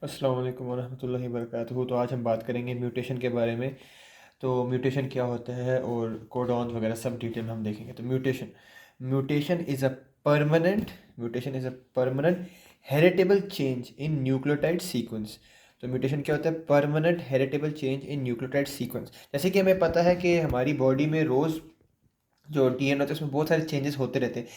अस्सलाम वालेकुम वरहमतुल्लाहि वबरकातुहू। तो आज हम बात करेंगे म्यूटेशन के बारे में। तो म्यूटेशन क्या होता है और कोडॉन वगैरह सब डिटेल में हम देखेंगे। तो mutation mutation is a permanent mutation is a permanent heritable change in nucleotide sequence. तो म्यूटेशन क्या होता है? Permanent heritable change in nucleotide sequence. जैसे कि हमें पता है कि हमारी बॉडी में रोज़ जो डीएनए होता है उसमें बहुत सारे चेंजेस होते रहते हैं,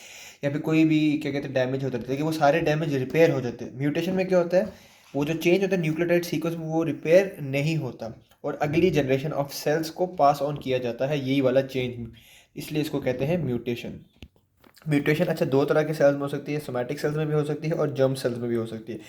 या फिर कोई भी क्या कहते हैं डैमेज होता रहता है, लेकिन वो सारे डैमेज रिपेयर हो जाते हैं। म्यूटेशन में क्या होता है? वो जो चेंज होता है न्यूक्लियोटाइड सीक्वेंस में वो रिपेयर नहीं होता और अगली जनरेशन ऑफ सेल्स को पास ऑन किया जाता है, यही वाला चेंज। इसलिए इसको कहते हैं म्यूटेशन। म्यूटेशन अच्छा दो तरह के सेल्स में हो सकती है, सोमैटिक सेल्स में भी हो सकती है और जर्म सेल्स में भी हो सकती है।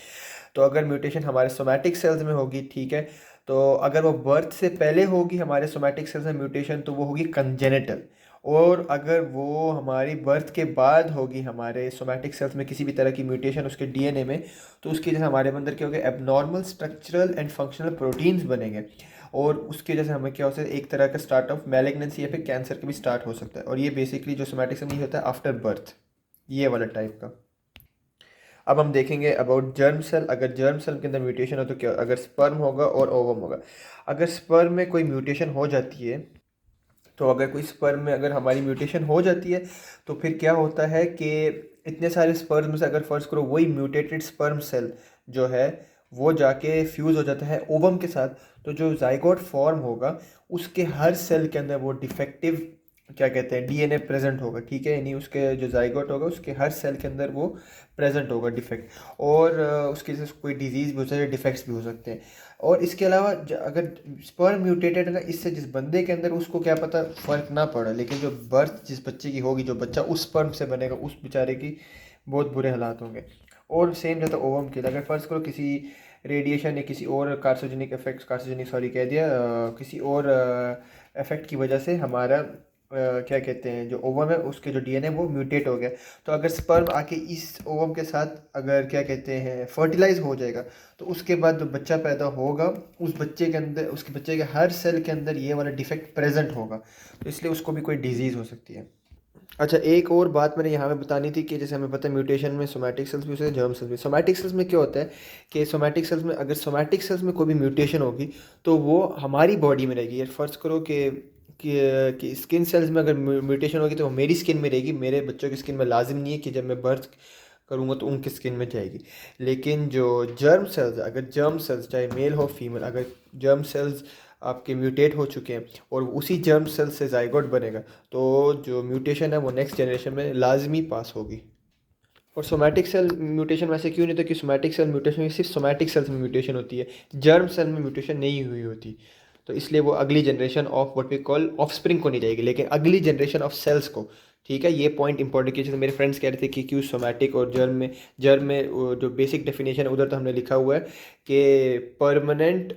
तो अगर म्यूटेशन हमारे सोमैटिक सेल्स में होगी, ठीक है, तो अगर वो बर्थ से पहले होगी हमारे सोमैटिक सेल्स में म्यूटेशन, तो वो होगी कंजेनिटल। और अगर वो हमारी बर्थ के बाद होगी हमारे सोमैटिक सेल्स में किसी भी तरह की म्यूटेशन उसके डीएनए में, तो उसकी वजह से हमारे अंदर क्या होगा? Abnormal structural and functional proteins बनेंगे। और उसकी वजह से हमें क्या हो सकता है? एक तरह का स्टार्ट ऑफ मैलिग्नेंसी या फिर कैंसर का भी स्टार्ट हो सकता है। और ये बेसिकली जो सोमैटिक सेल में होता है आफ्टर बर्थ, ये वाला टाइप का। अब हम देखेंगे अबाउट जर्म सेल। अगर जर्म सेल के अंदर म्यूटेशन हो तो क्या? अगर स्पर्म होगा और ओवम होगा। अगर स्पर्म में कोई म्यूटेशन हो जाती है, तो अगर कोई स्पर्म में अगर हमारी म्यूटेशन हो जाती है, तो फिर क्या होता है कि इतने सारे स्पर्म में से अगर फर्ज करो वही म्यूटेटेड स्पर्म सेल जो है वो जाके फ्यूज़ हो जाता है ओवम के साथ, तो जो जाइगोट फॉर्म होगा उसके हर सेल के अंदर वो डिफेक्टिव क्या कहते हैं डीएनए प्रेजेंट होगा, ठीक है। यानी उसके जो जाइगोट होगा उसके हर सेल के अंदर वो प्रेजेंट होगा डिफेक्ट। और उसकी वजह से कोई डिजीज़ भी हो सकती है, डिफेक्ट्स भी हो सकते हैं। और इसके अलावा अगर स्पर्म म्यूटेटेड है ना, इससे जिस बंदे के अंदर उसको क्या पता फ़र्क ना पड़ा, लेकिन जो बर्थ जिस बच्चे की होगी, जो बच्चा उस स्पर्म से बनेगा, उस बेचारे की बहुत बुरे हालात होंगे। और सेम रहता है ओवम के लिए। अगर फ़र्ज़ करो किसी रेडिएशन या किसी और कार्सिनोजेनिक इफेक्ट, कार्सिनोजेनिक सॉरी कह दिया, किसी और इफेक्ट की वजह से हमारा क्या कहते हैं जो ओवम है उसके जो डीएनए वो म्यूटेट हो गया, तो अगर स्पर्म आके इस ओवम के साथ अगर क्या कहते हैं फर्टिलाइज हो जाएगा, तो उसके बाद जो बच्चा पैदा होगा उस बच्चे के अंदर, उसके बच्चे के हर सेल के अंदर ये वाला डिफेक्ट प्रेजेंट होगा, तो इसलिए उसको भी कोई डिजीज़ हो सकती है। अच्छा, एक और बात मैंने यहाँ पे बतानी थी कि जैसे हमें पता है म्यूटेशन में सोमैटिक सेल्स भी होते हैं, जर्म सेल्स भी। सोमैटिक सेल्स में क्या होता है कि सोमैटिक सेल्स में अगर सोमैटिक सेल्स में कोई भी म्यूटेशन होगी तो वो हमारी बॉडी में रहेगी। फ़र्ज़ करो कि स्किन सेल्स में अगर म्यूटेशन होगी तो वो मेरी स्किन में रहेगी, मेरे बच्चों की स्किन में लाजिम नहीं है कि जब मैं बर्थ करूँगा तो उनकी स्किन में जाएगी। लेकिन जो जर्म सेल्स, अगर जर्म सेल्स चाहे मेल हो फीमेल, अगर जर्म सेल्स आपके म्यूटेट हो चुके हैं और उसी जर्म सेल से जाइगोट बनेगा, तो जो म्यूटेशन है वो नेक्स्ट जनरेशन में लाजमी पास होगी। और सोमैटिक सेल म्यूटेशन वैसे क्यों नहीं होता कि सोमैटिक सेल म्यूटेशन सिर्फ सोमैटिक सेल्स में म्यूटेशन होती है, जर्म सेल में म्यूटेशन नहीं हुई होती। तो इसलिए वो अगली generation of what we call offspring को नहीं जाएगी, लेकिन अगली जनरेशन ऑफ सेल्स को। ठीक है, ये पॉइंट इंपॉर्टेंट। जैसे मेरे फ्रेंड्स कह रहे थे कि क्यों सोमैटिक और जर्म में वो जो बेसिक डेफिनेशन है उधर तो हमने लिखा हुआ है कि permanent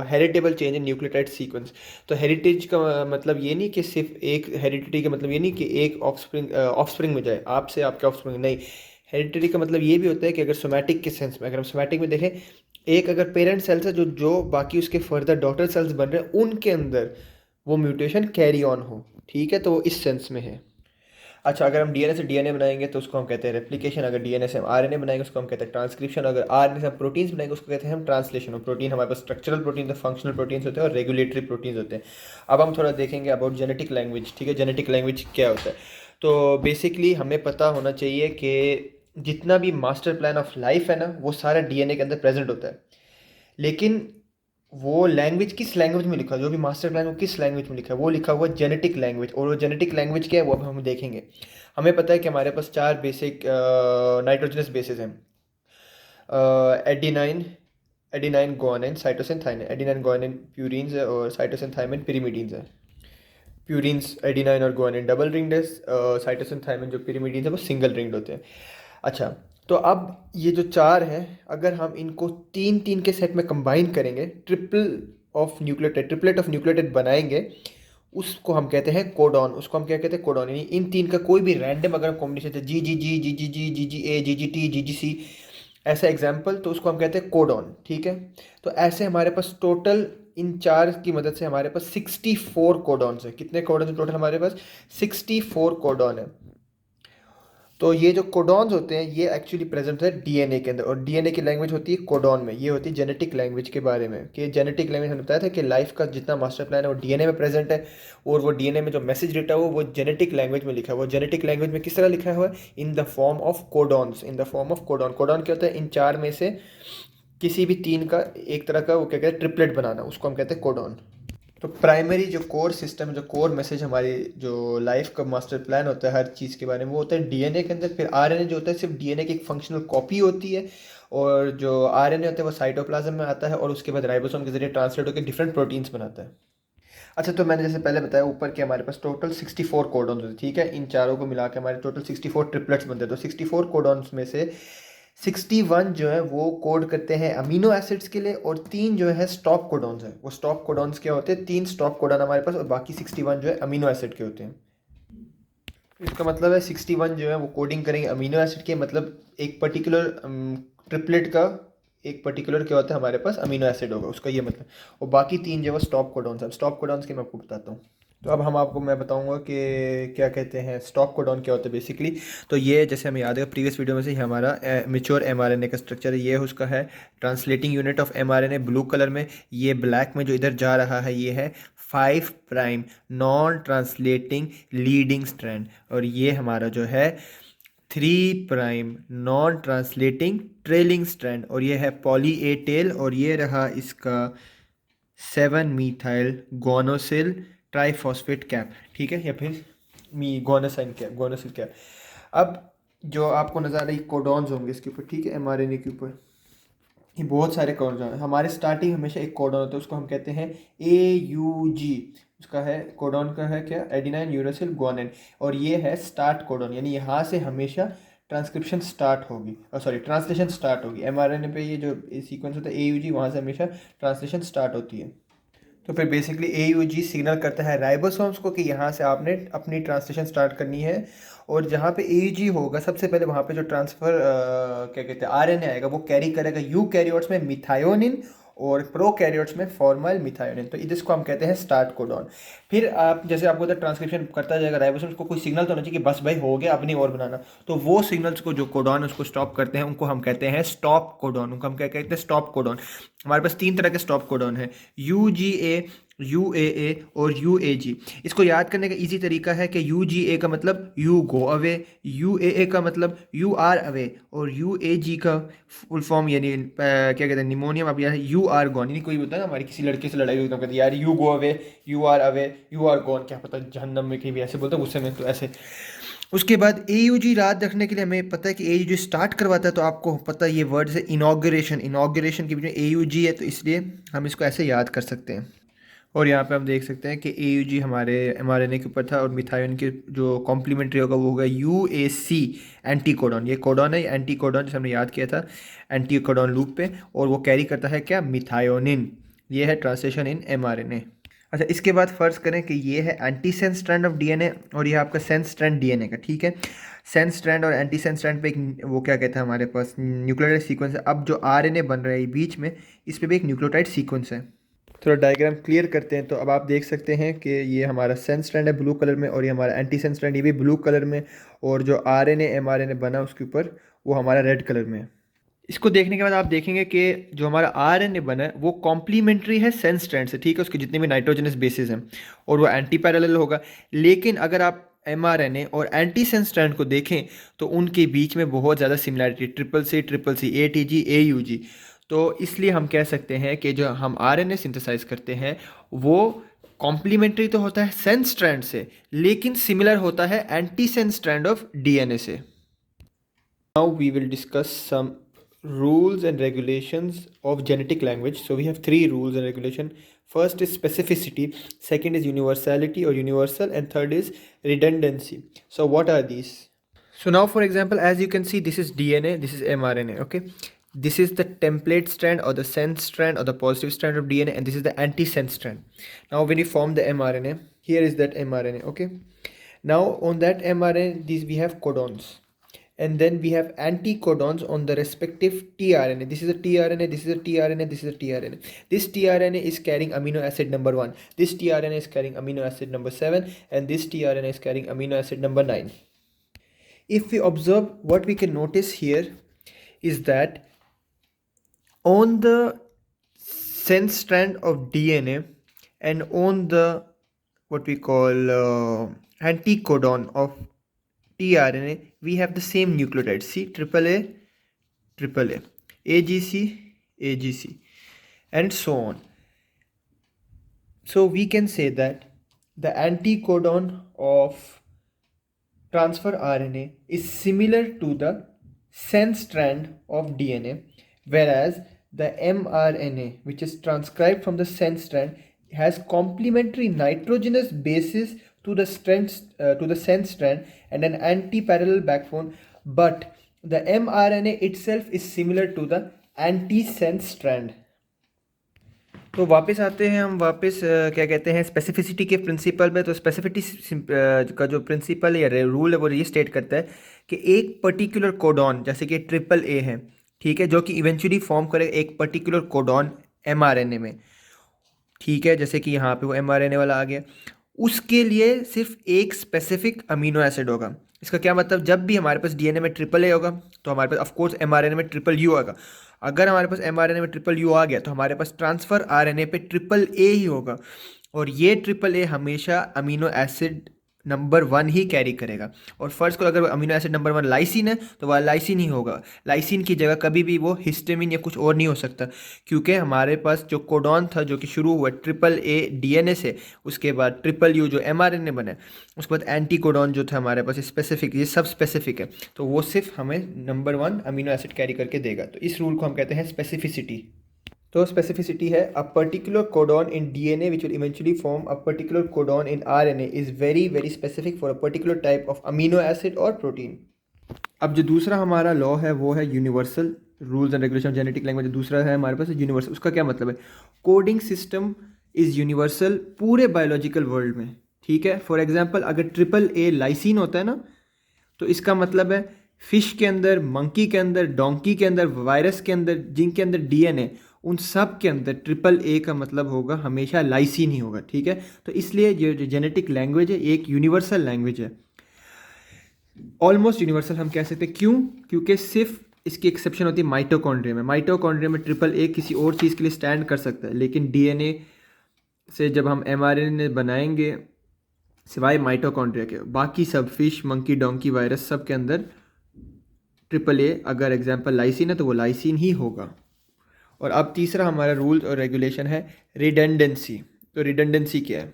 heritable change in nucleotide sequence. तो हेरिटेज का मतलब ये नहीं कि सिर्फ एक हेरिडिटी का मतलब ये नहीं कि एक ऑफस्प्रिंग में जाए, आपसे आपके ऑफस्प्रिंग नहीं। हेरिडिटी का मतलब ये भी होता है कि अगर सोमैटिक के सेंस में, अगर हम सोमैटिक में देखें, एक अगर पेरेंट सेल्स है जो जो बाकी उसके फर्दर डॉटर सेल्स बन रहे हैं उनके अंदर वो म्यूटेशन कैरी ऑन हो, ठीक है, तो वो इस सेंस में है। अच्छा, अगर हम डीएनए से डीएनए बनाएंगे तो उसको हम कहते हैं रेप्लिकेशन। अगर डीएनए से हम आरएनए बनाएंगे उसको हम कहते हैं ट्रांसक्रिप्शन। अगर आरएनए से हम प्रोटीन्स बनाएंगे उसको कहते हैं हम ट्रांसलेशन। और प्रोटीन हमारे पास स्ट्रक्चरल प्रोटीन तो फंक्शनल प्रोटीन्स होते हैं और रेगुलेटरी प्रोटीन्स होते हैं। अब हम थोड़ा देखेंगे अबाउट जेनेटिक लैंग्वेज। ठीक है, जेनेटिक लैंग्वेज क्या होता है? तो बेसिकली हमें पता होना चाहिए कि जितना भी मास्टर प्लान ऑफ लाइफ है ना वो सारा डीएनए के अंदर प्रेजेंट होता है। लेकिन वो लैंग्वेज किस लैंग्वेज में लिखा है, जो भी मास्टर प्लान वो किस लैंग्वेज में लिखा है, वो लिखा हुआ जेनेटिक लैंग्वेज। और वो जेनेटिक लैंग्वेज क्या है वो अब हम देखेंगे। हमें पता है कि हमारे पास चार बेसिक नाइट्रोजनस बेसिस हैं, adenine, adenine guanine cytosine thymine. Adenine guanine purines है और साइटोसिन थाइमिन पिरिमिडीन्स है। प्यूरिन्स एडिनाइन और गुआनिन डबल रिंग्ड है, साइटोसिन थाइमिन जो पिरिमिडीन्स है वो सिंगल रिंग्ड होते हैं। अच्छा, तो अब ये जो चार हैं अगर हम इनको तीन तीन के सेट में कंबाइन करेंगे, ट्रिपलेट ऑफ न्यूक्लियोटाइड बनाएंगे, उसको हम कहते हैं कोडॉन। उसको हम क्या कहते हैं? कोडॉन। यानी इन तीन का कोई भी रैंडम अगर कॉम्बिनेशन है, जी जी जी जी जी जी जी जी ए जी जी टी जी जी सी, ऐसा एग्जाम्पल, तो उसको हम कहते हैं कोडॉन। ठीक है, तो ऐसे हमारे पास टोटल इन चार की मदद से हमारे पास 64 कोडॉन्स है। कितने कोडॉन है टोटल हमारे पास? 64 कोडॉन है। तो ये जो कोडॉन्स होते हैं ये एक्चुअली प्रेजेंट है डीएनए के अंदर, और डीएनए की लैंग्वेज होती है कोडॉन में। ये होती है जेनेटिक लैंग्वेज के बारे में, कि जेनेटिक लैंग्वेज हमने बताया था कि लाइफ का जितना मास्टर प्लान है वो डीएनए में प्रेजेंट है, और वो डीएनए में जो मैसेज डेटा हो वो जेनेटिक लैंग्वेज में लिखा हुआ है। जेनेटिक लैंग्वेज में किस तरह लिखा हुआ है? In the form of codons, in the form of codon. Codon क्या होता है? इन चार में से किसी भी तीन का एक तरह का वो क्या कहते हैं ट्रिपलेट बनाना, उसको हम कहते हैं कोडॉन। तो प्राइमरी जो कोर सिस्टम, जो कोर मैसेज हमारी जो लाइफ का मास्टर प्लान होता है हर चीज़ के बारे में, वो होता है डीएनए के अंदर। फिर आरएनए जो होता है सिर्फ डीएनए की एक फंक्शनल कॉपी होती है, और जो आरएनए होता है वो साइटोप्लाज्म में आता है, और उसके बाद राइबोसोम के जरिए ट्रांसलेट होकर डिफरेंट प्रोटीन्स बनाता है। अच्छा, तो मैंने जैसे पहले बताया ऊपर कि हमारे पास टोटल 64 कोडॉन्स होते हैं, ठीक है। इन चारों को मिला के हमारे टोटल 64 ट्रिपलेट्स बनते हैं। तो 64 कोडॉन्स में से 61 जो है वो कोड करते हैं अमीनो एसिड्स के लिए, और 3 जो है स्टॉप कोडॉन्स हैं। वो स्टॉप कोडॉन्स क्या होते हैं? 3 स्टॉप कोडॉन हमारे पास, और बाकी 61 जो है अमीनो एसिड के होते हैं। इसका मतलब है 61 जो है वो कोडिंग करेंगे अमीनो एसिड के, मतलब एक पर्टिकुलर ट्रिपलेट का एक पर्टिकुलर क्या होता है हमारे पास अमीनो एसिड होगा, उसका ये मतलब। और बाकी 3 जो है वो स्टॉप कोडॉन्स हैं। स्टॉप कोडॉन्स के मैं आपको बताता हूँ। तो अब हम आपको मैं बताऊंगा कि क्या कहते हैं स्टॉप कोडॉन क्या होता है बेसिकली। तो ये जैसे हमें याद है प्रीवियस वीडियो में से ही हमारा मेच्योर एमआरएनए का स्ट्रक्चर है, ये उसका है translating unit of mRNA blue colour में। ये ब्लैक में जो इधर जा रहा है ये है 5 prime non translating leading strand, और ये हमारा जो है 3 prime non translating trailing strand, और ये है पॉली ए टेल, और ये रहा इसका 7 मीथाइल गोनोसिल ट्राइफॉस्फेट कैप, ठीक है, या फिर गोनासाइन कैप, गोनासिल कैप। अब जो आपको नज़र आ रही कोडॉन्स होंगे इसके ऊपर, ठीक है, एमआरएनए के ऊपर ये बहुत सारे कोडॉन हैं। हमारे स्टार्टिंग हमेशा एक कोडॉन होता है, उसको हम कहते हैं AUG। उसका है कोडॉन का है क्या? एडिनाइन यूरासिल ग्वानिन, और ये है स्टार्ट कोडॉन, यानी यहाँ से हमेशा ट्रांसक्रिप्शन स्टार्ट होगी, सॉरी ट्रांसलेशन स्टार्ट होगी। एमआरएनए पे ये जो सीक्वेंस होता है AUG, वहाँ से हमेशा ट्रांसलेशन स्टार्ट होती है। तो फिर बेसिकली AUG सिग्नल करता है राइबोसोम्स को कि यहाँ से आपने अपनी ट्रांसलेशन स्टार्ट करनी है, और जहाँ पे AUG होगा सबसे पहले वहाँ पे जो ट्रांसफ़र क्या कहते हैं RNA आएगा, वो कैरी करेगा यूकैरियोट्स में मिथायोनिन, और प्रोकैरियोट्स में फॉर्माइल मिथायोनिन। तो इसको हम कहते हैं स्टार्ट कोडॉन। फिर आप जैसे आपको उधर ट्रांसक्रिप्शन करता जाएगा राइबोसोम्स को, कोई सिग्नल तो होना चाहिए कि बस भाई हो गया अब नहीं और बनाना, तो वो सिग्नल्स को जो कोडॉन उसको स्टॉप करते हैं उनको हम कहते हैं स्टॉप कोडॉन। उनको हम क्या कहते हैं? Stop codon. हमारे पास 3 तरह के स्टॉप कोडॉन है, UGA, UAA और UAG। इसको याद करने का इजी तरीका है कि UGA का मतलब यू गो अवे, UAA का मतलब यू आर अवे, और UAG का फुल फॉर्म यानी क्या कहते हैं निमोनियम, अब यार यू आर गॉन। यानी कोई होता है ना हमारी किसी लड़के से लड़ाई हुई तो कहते हैं यार you go away, you are away, you are gone, क्या पता जहन्नम में कहीं भी ऐसे बोलते हैं गुस्से में, तो ऐसे। उसके बाद AUG याद रखने के लिए हमें पता है कि AUG स्टार्ट करवाता है, तो आपको पता है ये वर्ड है इनॉग्रेशन, इनॉग्रेशन के बीच में AUG है, तो इसलिए हम इसको ऐसे याद कर सकते हैं। और यहाँ पे हम देख सकते हैं कि AUG हमारे mRNA के ऊपर था, और मिथायोन के जो कॉम्प्लीमेंट्री होगा वो होगा UAC एंटी कोडॉन। ये कोडॉन है, एंटी कोडॉन जिसे हमने याद किया था एंटी कोडॉन लूप पे, और वो कैरी करता है क्या? मिथायोनिन। ये है ट्रांसलेशन इन mRNA। अच्छा, इसके बाद फ़र्ज़ करें कि ये है anti sense strand of DNA, और ये आपका सेंस स्ट्रैंड DNA का, ठीक है। सेंस स्ट्रैंड और एंटी सेंस स्ट्रैंड पे एक वो क्या कहते हैं हमारे पास न्यूक्लियोटाइड सीक्वेंस है। अब जो RNA बन रहा है बीच में, इस पर भी एक न्यूक्लियोटाइड सीक्वेंस है। थोड़ा डायग्राम क्लियर करते हैं। तो अब आप देख सकते हैं कि ये हमारा सेंस स्ट्रैंड है ब्लू कलर में, और ये हमारा एंटी सेंस स्ट्रैंड ये भी ब्लू कलर में, और जो RNA mRNA बना उसके ऊपर वो हमारा रेड कलर में है। इसको देखने के बाद आप देखेंगे कि जो हमारा RNA बना है वो कॉम्प्लीमेंट्री है सेंस स्ट्रैंड से, ठीक है, उसके जितने भी नाइट्रोजनस बेसिस हैं, और वो एंटी पैरेलल होगा। लेकिन अगर आप mRNA और एंटी सेंस स्ट्रैंड को देखें तो उनके बीच में बहुत ज़्यादा सिमिलैरिटी, CCC ATG AUG। तो इसलिए हम कह सकते हैं कि जो हम RNA सिंथेसाइज करते हैं वो कॉम्प्लीमेंट्री तो होता है सेंस स्ट्रैंड से, लेकिन सिमिलर होता है anti sense strand of DNA से। Now we will discuss some rules and regulations of genetic language. So we have 3 rules and regulation. First is specificity, second is universality or universal, and third is redundancy. So what are these? So now for example, as you can see, this is DNA, this is mRNA, okay. This is the template strand or the sense strand or the positive strand of DNA, and this is the anti-sense strand. Now when you form the mRNA, here is that mRNA, okay. Now on that mRNA, these we have codons, and then we have anticodons on the respective tRNA. This is a tRNA, this is a tRNA, this is a tRNA. This tRNA is carrying amino acid number 1, this tRNA is carrying amino acid number 7, and this tRNA is carrying amino acid number 9. If we observe, what we can notice here is that on the sense strand of DNA and on the what we call anticodon of tRNA, we have the same nucleotide. See, triple A, triple A, AGC, AGC, and so on. So we can say that the anticodon of transfer RNA is similar to the sense strand of DNA, whereas the mRNA, which is transcribed from the sense strand, has complementary nitrogenous bases to the sense strand and an anti-parallel backbone, but the mRNA itself is similar to the anti-sense strand. तो वापस आते हैं हम वापस क्या कहते हैं specificity के प्रिंसिपल में। तो स्पेसिफिसिटी का जो प्रिंसिपल या रूल है वो ये स्टेट करता है कि एक पर्टिकुलर कोडॉन, जैसे कि ट्रिपल ए है, ठीक है, जो कि इवेंचुअली फॉर्म करेगा एक पर्टिकुलर कोडॉन एमआरएनए में, ठीक है, जैसे कि यहाँ पे वो एमआरएनए वाला आ गया, उसके लिए सिर्फ एक स्पेसिफिक अमीनो एसिड होगा। इसका क्या मतलब, जब भी हमारे पास डीएनए में ट्रिपल ए होगा तो हमारे पास ऑफकोर्स एमआरएनए में ट्रिपल यू होगा। अगर हमारे पास एमआरएनए में ट्रिपल यू आ गया तो हमारे पास ट्रांसफ़र आरएनए पे ट्रिपल ए ही होगा, और ये ट्रिपल ए हमेशा अमीनो एसिड नंबर 1 ही कैरी करेगा। और फर्स्ट को अगर अमीनो एसिड नंबर 1 लाइसिन है तो वह लाइसिन ही होगा। लाइसिन की जगह कभी भी वो हिस्टामिन या कुछ और नहीं हो सकता, क्योंकि हमारे पास जो कोडॉन था जो कि शुरू हुआ ट्रिपल ए डीएनए से, उसके बाद ट्रिपल यू जो एमआरएनए बना, उसके बाद एंटी कोडॉन जो था हमारे पास स्पेसिफिक, ये सब स्पेसिफिक है, तो वो सिर्फ हमें नंबर 1 अमीनो एसिड कैरी करके देगा। तो इस रूल को हम कहते हैं स्पेसिफिसिटी। तो स्पेसिफिसिटी है a particular codon in DNA which will eventually form a particular codon in RNA is very very specific for a particular type of amino acid और प्रोटीन। अब जो दूसरा हमारा लॉ है वो है universal rules and regulation of genetic language. दूसरा है हमारे पास यूनिवर्सल। उसका क्या मतलब है, कोडिंग सिस्टम इज़ यूनिवर्सल पूरे बायोलॉजिकल वर्ल्ड में, ठीक है। फॉर एग्जाम्पल अगर ट्रिपल ए लाइसिन होता है ना, तो इसका मतलब है फिश के अंदर, मंकी के अंदर, डोंकी के अंदर, वायरस के अंदर, जिनके अंदर डीएनए, उन सब के अंदर ट्रिपल ए का मतलब होगा हमेशा लाइसिन ही होगा, ठीक है। तो इसलिए ये जो जेनेटिक लैंग्वेज है एक यूनिवर्सल लैंग्वेज है, ऑलमोस्ट यूनिवर्सल हम कह सकते हैं। क्यों? क्योंकि सिर्फ इसकी एक्सेप्शन होती है माइटोकॉन्ड्रिया में। माइटोकॉन्ड्रिया में ट्रिपल ए किसी और चीज़ के लिए स्टैंड कर सकता है, लेकिन डीएनए से जब हम एमआरएनए बनाएंगे, सिवाय माइटोकॉन्ड्रिया के, बाकी सब फिश, मंकी, डोंकी, वायरस सब के अंदर ट्रिपल ए अगर एग्जाम्पल लाइसिन है तो वो लाइसिन ही होगा। और अब तीसरा हमारा रूल और रेगुलेशन है रिडंडेंसी। तो रिडंडेंसी क्या है?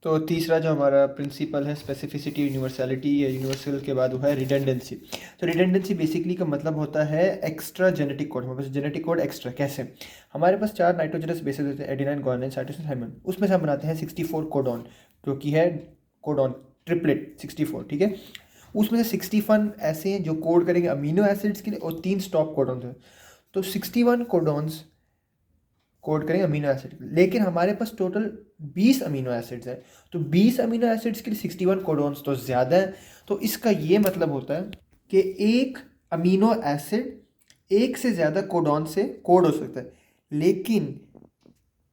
तो तीसरा जो हमारा प्रिंसिपल है स्पेसिफिसिटी, यूनिवर्सलिटी या यूनिवर्सल के बाद वो है रिडंडेंसी। तो रिडंडेंसी बेसिकली का मतलब होता है एक्स्ट्रा जेनेटिक कोड। हमारे पास जेनेटिक कोड एक्स्ट्रा कैसे, हमारे पास 4 नाइट्रोजनस बेसेस होते हैं, एडेनाइन, गुआनिन, साइटोसिन, थाइमिन। उसमें से हम बनाते हैं 64 कोडॉन, जो कि है कोडॉन ट्रिपलेट 64, ठीक है। उसमें से 61 ऐसे हैं जो कोड करेंगे अमीनो एसिड्स के लिए और 3 स्टॉप कोडॉन्स हैं। तो 61 कोडॉन्स कोड करेंगे अमीनो एसिड, लेकिन हमारे पास टोटल 20 अमीनो एसिड्स हैं। तो 20 अमीनो एसिड्स के लिए 61 कोडॉन्स तो ज़्यादा है। तो इसका ये मतलब होता है कि एक अमीनो एसिड एक से ज़्यादा कोडॉन से कोड हो सकता है, लेकिन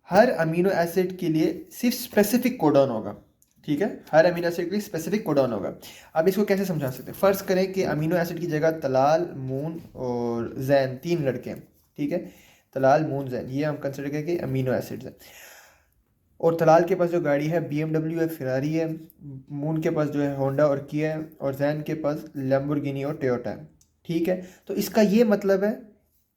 हर अमीनो एसिड के लिए सिर्फ स्पेसिफिक कोडॉन होगा, ठीक है। हर अमीनो एसिड के लिए स्पेसिफिक कोडॉन होगा। अब इसको कैसे समझा सकते हैं? फ़र्ज़ करें कि अमीनो एसिड की जगह तलाल, मून और जैन 3 लड़के हैं, ठीक है। तलाल, मून, जैन, ये हम कंसिडर करें कि अमीनो एसिड्स हैं। और तलाल के पास जो गाड़ी है BMW है, फेरारी है। मून के पास जो है होंडा और किया है। और जैन के पास लैम्बोर्गिनी और टोयोटा है, ठीक है। तो इसका ये मतलब है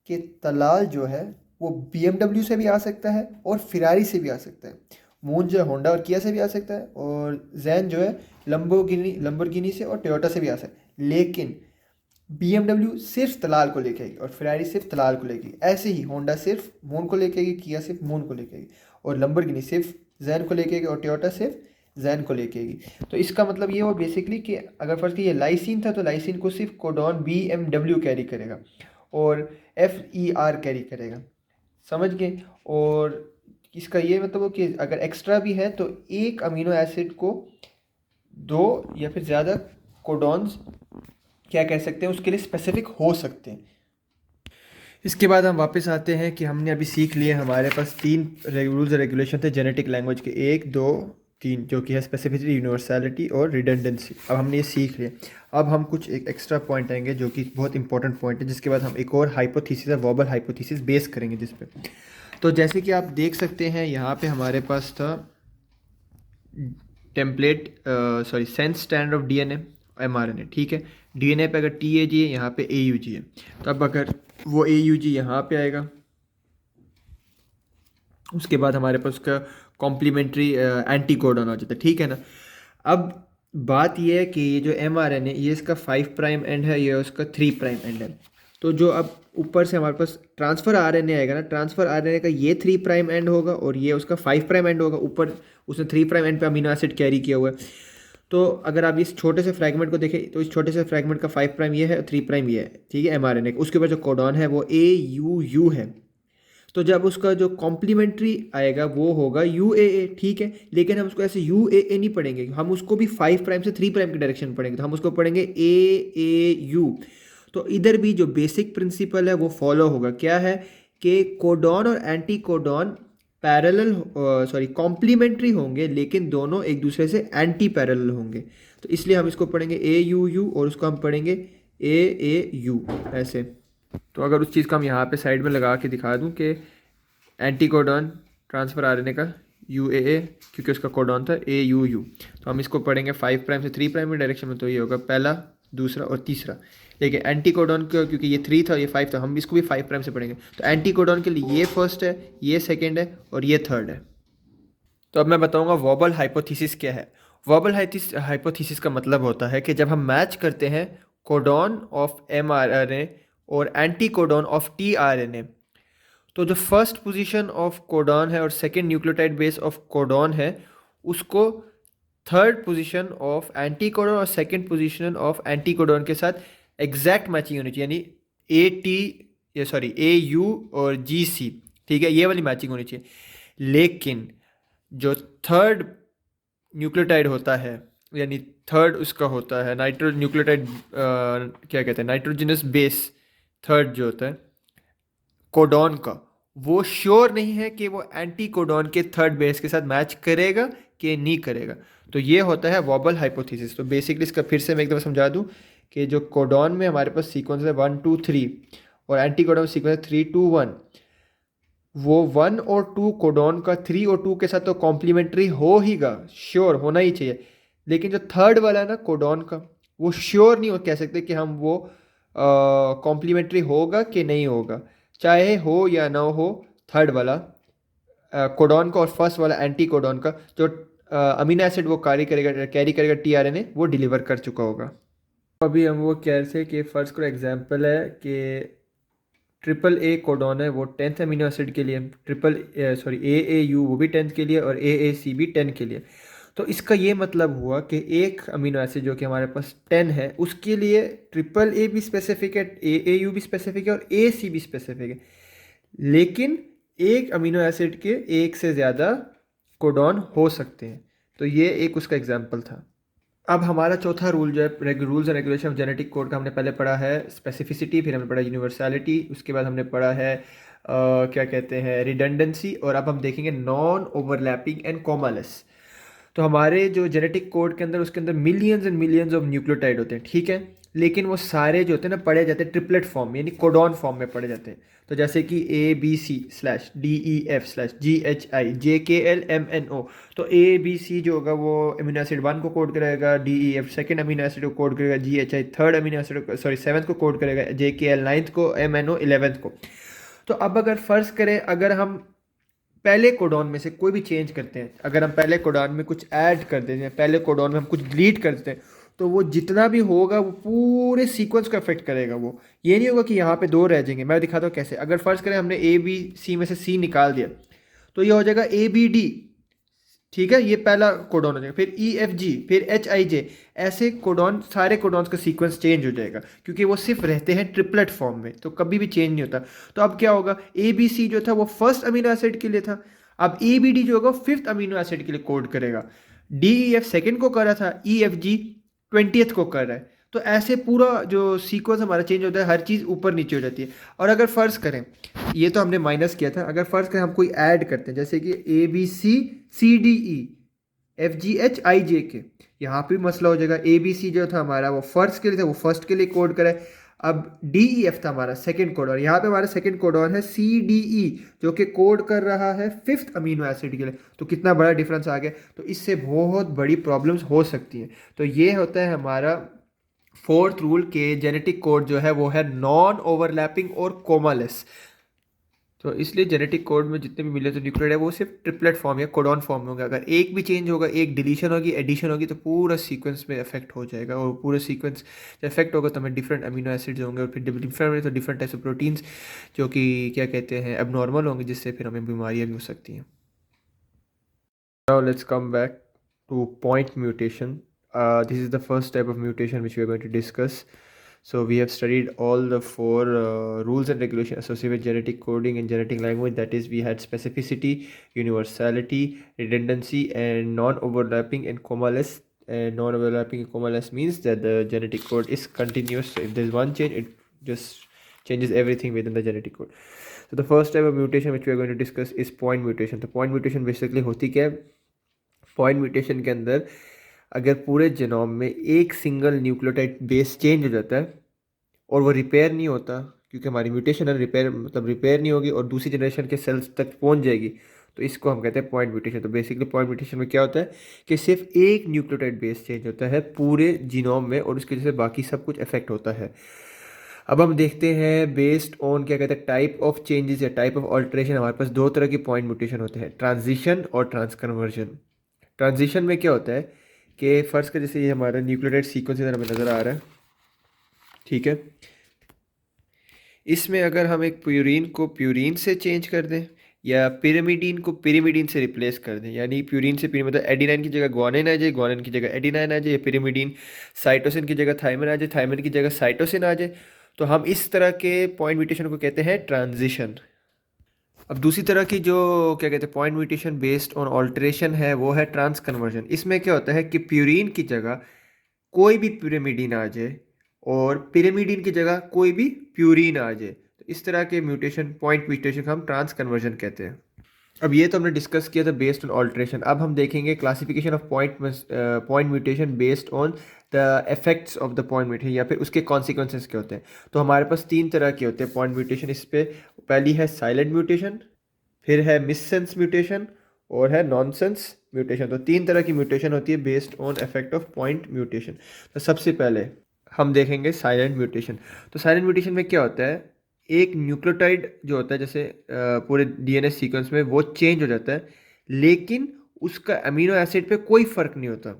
कि तलाल जो है वो BMW से भी आ सकता है और फेरारी से भी आ सकता है। मून जो है होंडा और किया से भी आ सकता है, और जैन जो है लैम्बोर्गिनी से और टोयोटा से भी आ सकता है। लेकिन BMW सिर्फ तलाल को लेके आएगी और फेरारी सिर्फ तलाल को लेके आएगी। ऐसे ही होंडा सिर्फ मून को लेके आएगी, किया सिर्फ मून को लेके आएगी, और लैम्बोर्गिनी सिर्फ जैन को लेके आएगी, और टोयोटा सिर्फ जैन को लेके आएगी। तो इसका मतलब ये हुआ बेसिकली कि अगर फर्स्ट की ये लाइसिन था तो लाइसिन को सिर्फ कोडॉन BMW कैरी करेगा और FER कैरी करेगा, समझ गए। और इसका ये मतलब हो कि अगर एक्स्ट्रा भी है तो एक अमीनो एसिड को 2 या फिर ज़्यादा कोडॉन्स क्या कह सकते हैं उसके लिए स्पेसिफिक हो सकते हैं। इसके बाद हम वापस आते हैं कि हमने अभी सीख लिए हमारे पास 3 रूल्स और रेगुलेशन थे जेनेटिक लैंग्वेज के, 1, 2 तीन, जो कि है स्पेसिफिसिटी, यूनिवर्सैलिटी और रिडंडेंसी। अब हमने ये सीख लिया। अब हम कुछ एक एक्स्ट्रा पॉइंट आएंगे जो कि बहुत इंपॉर्टेंट पॉइंट है, जिसके बाद हम एक और हाइपोथेसिस है, वॉबल हाइपोथेसिस बेस करेंगे जिस पे। तो जैसे कि आप देख सकते हैं यहाँ पे हमारे पास था template, sorry sense stand of DNA mRNA, ठीक है। डीएनए पे अगर टीएजी है, यहाँ पे एयूजी है। तो अब अगर वो एयूजी यहाँ पे आएगा, उसके बाद हमारे पास उसका कॉम्प्लीमेंट्री एंटी कोडॉन हो जाता है, ठीक है ना। अब बात ये है कि ये जो एमआरएनए, ये इसका 5 प्राइम एंड है, ये उसका 3 प्राइम एंड है। तो जो अब ऊपर से हमारे पास ट्रांसफ़र आरएनए आएगा ना, ट्रांसफ़र आरएनए का ये 3 प्राइम एंड होगा और ये उसका 5 प्राइम एंड होगा। ऊपर उसने 3 प्राइम एंड पे अमीनो एसिड कैरी किया हुआ है। तो अगर आप इस छोटे से फ्रैगमेंट को देखें तो इस छोटे से फ्रैगमेंट का 5 प्राइम ये है और 3 प्राइम ये है, ठीक है, एमआरएनए। उसके बाद जो कोडॉन है वो AUU है। तो जब उसका जो कॉम्प्लीमेंट्री आएगा वो होगा UAA, ठीक है। लेकिन हम उसको ऐसे UAA नहीं पढ़ेंगे, हम उसको भी 5 प्राइम से 3 प्राइम की डायरेक्शन पढ़ेंगे, तो हम उसको पढ़ेंगे AAU। तो इधर भी जो बेसिक प्रिंसिपल है वो फॉलो होगा। क्या है कि कोडॉन और anti codon parallel, sorry complementary होंगे, लेकिन दोनों एक दूसरे से एंटी पैरेलल होंगे। तो इसलिए हम इसको पढ़ेंगे AUU और उसको हम पढ़ेंगे AAU ऐसे। तो अगर उस चीज़ को हम यहाँ पे साइड में लगा के दिखा दूँ कि एंटी कोडॉन ट्रांसफ़र आरएनए का UAA, क्योंकि उसका कोडॉन था AUU, तो हम इसको पढ़ेंगे 5 प्राइम से 3 प्राइम की डायरेक्शन में। तो ये होगा पहला, दूसरा और तीसरा। लेकिन एंटी कोडॉन का, क्योंकि ये 3 था ये 5 था, हम इसको भी 5 प्राइम से पढ़ेंगे। तो एंटी कोडॉन के लिए ये फर्स्ट है, ये सेकेंड है और ये थर्ड है। तो अब मैं बताऊँगा वॉबल हाइपोथेसिस क्या है। वॉबल हाइपोथेसिस का मतलब होता है कि जब हम मैच करते हैं कोडॉन ऑफ mRNA और एंटी कोडॉन ऑफ tRNA, तो जो फर्स्ट पोजीशन ऑफ कोडॉन है और second nucleotide base of codon है, उसको third position of anticodon और second position of anticodon के साथ एग्जैक्ट मैचिंग होनी चाहिए, यानी AU और GC, ठीक है, ये वाली मैचिंग होनी चाहिए। लेकिन जो थर्ड न्यूक्लियोटाइड होता है, यानी थर्ड उसका होता है नाइट्रो न्यूक्लियोटाइड, क्या कहते हैं, नाइट्रोजनस बेस थर्ड जो होता है कोडॉन का, वो श्योर नहीं है कि वो एंटी कोडॉन के थर्ड बेस के साथ मैच करेगा कि नहीं करेगा। तो ये होता है वॉबल हाइपोथेसिस। तो बेसिकली इसका फिर से मैं एक दफ़ा समझा दूं कि जो कोडॉन में हमारे पास सीक्वेंस है 1 2 3 और एंटी कोडॉन में सीक्वेंस है 3 2 1, वो 1 और 2 कोडॉन का 3 और 2 के साथ तो कॉम्प्लीमेंट्री हो हीगा, श्योर होना ही चाहिए। लेकिन जो थर्ड वाला है ना कोडॉन का, वो श्योर नहीं हो कह सकते कि हम वो कॉम्प्लीमेंट्री होगा कि नहीं होगा, चाहे हो या ना हो। थर्ड वाला कोडॉन का और फर्स्ट वाला एंटी कोडॉन का जो अमीनो एसिड वो कैरी करेगा tRNA, वो डिलीवर कर चुका होगा। अभी हम वो कह रहे थे कि फर्स्ट को एग्जांपल है कि AAA कोडॉन है वो 10th अमीनो एसिड के लिए, AAU वो भी 10th के लिए और AAC भी 10 के लिए। तो इसका ये मतलब हुआ कि एक अमीनो एसिड जो कि हमारे पास 10 है, उसके लिए AAA भी स्पेसिफिक है, AAU भी स्पेसिफिक है और AC भी स्पेसिफिक है। लेकिन एक अमीनो एसिड के एक से ज़्यादा कोडॉन हो सकते हैं। तो ये एक उसका एग्जाम्पल था। अब हमारा चौथा रूल जो है rules and regulation of genetic code का, हमने पहले पढ़ा है स्पेसिफिसिटी, फिर हमने पढ़ा यूनिवर्सैलिटी, उसके बाद हमने पढ़ा है क्या कहते हैं रिडंडेंसी, और अब हम देखेंगे नॉन ओवरलैपिंग एंड कॉमालेस। तो हमारे जो जेनेटिक कोड के अंदर, उसके अंदर millions and millions of nucleotide होते हैं, ठीक है। लेकिन वो सारे जो होते हैं ना पढ़े जाते हैं ट्रिपलेट फॉर्म, यानी कोडॉन फॉर्म में पढ़े जाते हैं। तो जैसे कि ABC/DEF/GHI JKLMNO, तो ABC जो होगा वो अमीनो एसिड 1 को कोड करेगा, DEF सेकंड अमीनो एसिड को कोड करेगा, GHI third amino acid seventh को कोड करेगा, JKL नाइन्थ को, MNO 11th को। तो अब अगर फ़र्ज़ करें अगर हम पहले कोडॉन में से कोई भी चेंज करते हैं, अगर हम पहले कोडॉन में कुछ ऐड कर देते हैं, पहले कोडॉन में हम कुछ डिलीट कर देते हैं, तो वो जितना भी होगा वो पूरे सीक्वेंस को अफेक्ट करेगा। वो ये नहीं होगा कि यहाँ पे 2 रह जाएंगे। मैं दिखाता हूँ कैसे। अगर फ़र्ज़ करें हमने ABC में से C निकाल दिया, तो ये हो जाएगा ABD, ठीक है, ये पहला कोडॉन हो जाएगा। फिर EFG, फिर HIJ, ऐसे कोडॉन सारे कोडॉन्स का सीक्वेंस चेंज हो जाएगा, क्योंकि वो सिर्फ रहते हैं ट्रिपलेट फॉर्म में, तो कभी भी चेंज नहीं होता। तो अब क्या होगा, ABC जो था वो फर्स्ट अमीनो एसिड के लिए था, अब ABD जो होगा 5th अमीनो एसिड के लिए कोड करेगा, DEF सेकेंड को कर रहा था, EFG 20th को कर रहा है। तो ऐसे पूरा जो सीक्वेंस हमारा चेंज होता है, हर चीज़ ऊपर नीचे हो जाती है। और अगर फ़र्ज़ करें, ये तो हमने माइनस किया था, अगर फ़र्ज़ करें हम कोई ऐड करते हैं, जैसे कि ABCCDE, FGHIJK, यहाँ पे भी मसला हो जाएगा। ABC जो था हमारा वो फर्स्ट के लिए था, वो फर्स्ट के लिए कोड करा है। अब DEF था हमारा सेकंड कोडॉन, यहाँ पे हमारा सेकंड कोडॉन है CDE जो कि कोड कर रहा है फिफ्थ अमीनो एसिड के लिए। तो कितना बड़ा डिफरेंस आ गया, तो इससे बहुत बड़ी प्रॉब्लम्स हो सकती हैं। तो ये होता है हमारा फोर्थ रूल के जेनेटिक कोड जो है वो है नॉन ओवरलैपिंग और कोमालेस। तो इसलिए जेनेटिक कोड में जितने भी मिले तो न्यूक्लियोटाइड है वो सिर्फ ट्रिपलेट फॉर्म या कोडॉन फॉर्म में होगा। अगर एक भी चेंज होगा, एक डिलीशन होगी, एडिशन होगी, तो पूरा सीक्वेंस में इफेक्ट हो जाएगा। और पूरा सीक्वेंस इफेक्ट होगा तो हमें डिफरेंट अमीनो एसिड्स होंगे, और फिर डिफरेंट तो डिफरेंट टाइप्स ऑफ प्रोटीन्स जो कि क्या कहते हैं एबनॉर्मल होंगे, जिससे फिर हमें बीमारियाँ भी हो सकती हैं। Now let's come back to point mutation. This is the first type of mutation which we are going to discuss. So we have studied all the four rules and regulations associated with genetic coding and genetic language. That is, we had specificity, universality, redundancy, and non-overlapping and comaless. And non-overlapping and comaless means that the genetic code is continuous. So if there is one change, it just changes everything within the genetic code. So the first type of mutation which we are going to discuss is point mutation. तो point mutation basically होती क्या है? Point mutation के अंदर अगर पूरे genome में एक सिंगल न्यूक्लियोटाइड बेस चेंज हो जाता है और वो रिपेयर नहीं होता, क्योंकि हमारी म्यूटेशन है, रिपेयर मतलब रिपेयर नहीं होगी और दूसरी जनरेशन के सेल्स तक पहुंच जाएगी, तो इसको हम कहते हैं पॉइंट म्यूटेशन। तो बेसिकली पॉइंट म्यूटेशन में क्या होता है कि सिर्फ एक न्यूक्लियोटाइड बेस चेंज होता है पूरे जीनोम में और उसकी वजह से बाकी सब कुछ इफेक्ट होता है। अब हम देखते हैं बेस्ड ऑन क्या कहते हैं टाइप ऑफ चेंजेस या टाइप ऑफ ऑल्ट्रेशन। हमारे पास दो तरह की पॉइंट म्यूटेशन होते हैं, ट्रांजिशन और ट्रांसकन्वर्जन। ट्रांजिशन में क्या होता है कि फर्स्ट का जैसे ये हमारा न्यूक्लियोटाइड सीक्वेंस इधर हमें नज़र आ रहा है, ठीक है। इसमें अगर हम एक प्यूरीन को प्यूरीन से चेंज कर दें या पिरिमिडीन को पिरिमिडीन से रिप्लेस कर दें, यानी प्यूरीन से पिरिमिड मतलब एडिनाइन की जगह ग्वानिन आ जाए, ग्वानिन की जगह एडिनाइन आ जाए, या पिरिमिडीन साइटोसिन की जगह थाइमिन आ जाए, थाइमिन की जगह साइटोसिन आ जाए, तो हम इस तरह के पॉइंट म्यूटेशन को कहते हैं ट्रांजिशन। अब दूसरी तरह की जो क्या कहते हैं point mutation based on alteration है वो है ट्रांस कन्वर्जन। इसमें क्या होता है कि प्यूरीन की जगह कोई भी पिरिमिडीन आ जाए और पिरिमिडीन की जगह कोई भी प्यूरीन आ जाए, तो इस तरह के म्यूटेशन पॉइंट म्यूटेशन को हम ट्रांस कन्वर्जन कहते हैं। अब ये तो हमने डिस्कस किया था बेस्ड ऑन ऑल्ट्रेशन। अब हम देखेंगे classification of point mutation based on the effects of the point mutation या फिर उसके कॉन्सिक्वेंसेस के होते हैं। तो हमारे पास तीन तरह के होते हैं पॉइंट म्यूटेशन इस पे। पहली है साइलेंट म्यूटेशन, फिर है मिससेंस म्यूटेशन और है नॉनसेंस म्यूटेशन। तो तीन तरह की म्यूटेशन होती है based on effect of point mutation. तो सबसे पहले हम देखेंगे साइलेंट म्यूटेशन। तो साइलेंट म्यूटेशन में क्या होता है, एक न्यूक्लियोटाइड जो होता है जैसे पूरे डीएनए सीक्वेंस में वो चेंज हो जाता है, लेकिन उसका अमीनो एसिड पे कोई फ़र्क नहीं होता,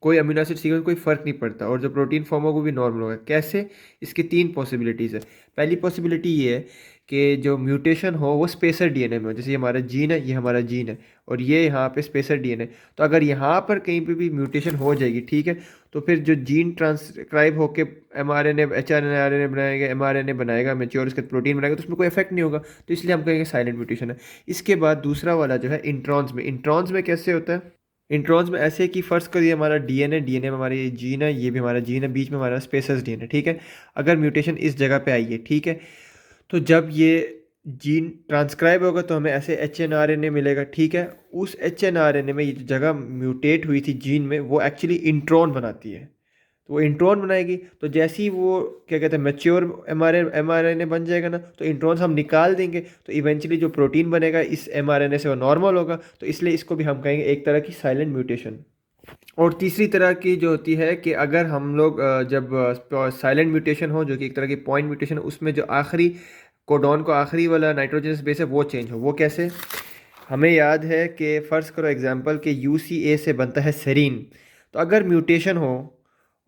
कोई अमीनो एसिड सीक्वेंस कोई फ़र्क नहीं पड़ता, और जो प्रोटीन फॉर्म होगा वो भी नॉर्मल होगा। कैसे? इसकी तीन पॉसिबिलिटीज़ है। पहली पॉसिबिलिटी ये है कि जो म्यूटेशन हो वो स्पेसर डीएनए में हो, जैसे ये हमारा जीन है, ये हमारा जीन है और ये यहाँ पे स्पेसर डीएनए। तो अगर यहाँ पर कहीं पे भी म्यूटेशन हो जाएगी, ठीक है, तो फिर जो जीन ट्रांसक्राइब होकर एमआरएनए एचआरएनए बनाएगा, एमआरएनए बनाएगा मैच्योर, उसके प्रोटीन बनाएगा, तो उसमें कोई इफेक्ट नहीं होगा। तो इसलिए हम कहेंगे साइलेंट म्यूटेशन है। इसके बाद दूसरा वाला जो है इंट्रॉन्स में। इंट्रॉन्स में कैसे होता है? इंट्रॉन्स में ऐसे कि फ़र्ज़ करिए हमारा डीएनए, डीएनए में हमारा ये जीन है, ये भी हमारा जीन है, बीच में हमारा स्पेसस डीएनए, ठीक है। अगर म्यूटेशन इस जगह पे आई है, ठीक है, तो जब ये जीन ट्रांसक्राइब होगा तो हमें ऐसे एचएनआरएनए मिलेगा, ठीक है। उस एचएनआरएनए में ये जो जगह म्यूटेट हुई थी जीन में वो एक्चुअली इंट्रॉन बनाती है, तो वो इंट्रॉन बनाएगी। तो जैसे ही वो क्या कहते हैं मैच्योर एमआरएनए बन जाएगा ना, तो इंट्रॉन्स हम निकाल देंगे, तो इवेंचुअली जो प्रोटीन बनेगा इस एमआरएनए से वो नॉर्मल होगा। तो इसलिए इसको भी हम कहेंगे एक तरह की साइलेंट म्यूटेशन। और तीसरी तरह की जो होती है कि अगर हम लोग जब साइलेंट म्यूटेशन हो जो कि एक तरह की पॉइंट म्यूटेशन है, उसमें जो आखिरी कोडॉन को आखिरी वाला नाइट्रोजनस बेस है वो चेंज हो। वो कैसे? हमें याद है कि फ़र्ज़ करो एग्जांपल कि UCA से बनता है सेरीन, तो अगर म्यूटेशन हो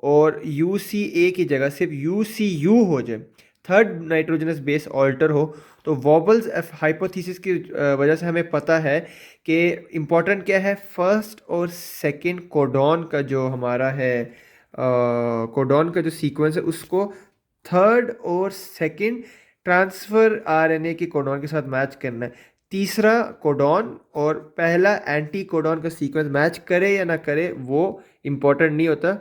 और UCA की जगह सिर्फ UCU हो जाए, थर्ड नाइट्रोजनस बेस ऑल्टर हो, तो वॉबल्स हाइपोथेसिस की वजह से हमें पता है कि इम्पॉर्टेंट क्या है, फर्स्ट और सेकंड कोडॉन का जो हमारा है कोडॉन का जो सीक्वेंस है उसको थर्ड और सेकंड ट्रांसफ़र आरएनए की कोडॉन के साथ मैच करना है। तीसरा कोडॉन और पहला एंटी कोडॉन का सीक्वेंस मैच करे या ना करे वो इम्पोर्टेंट नहीं होता।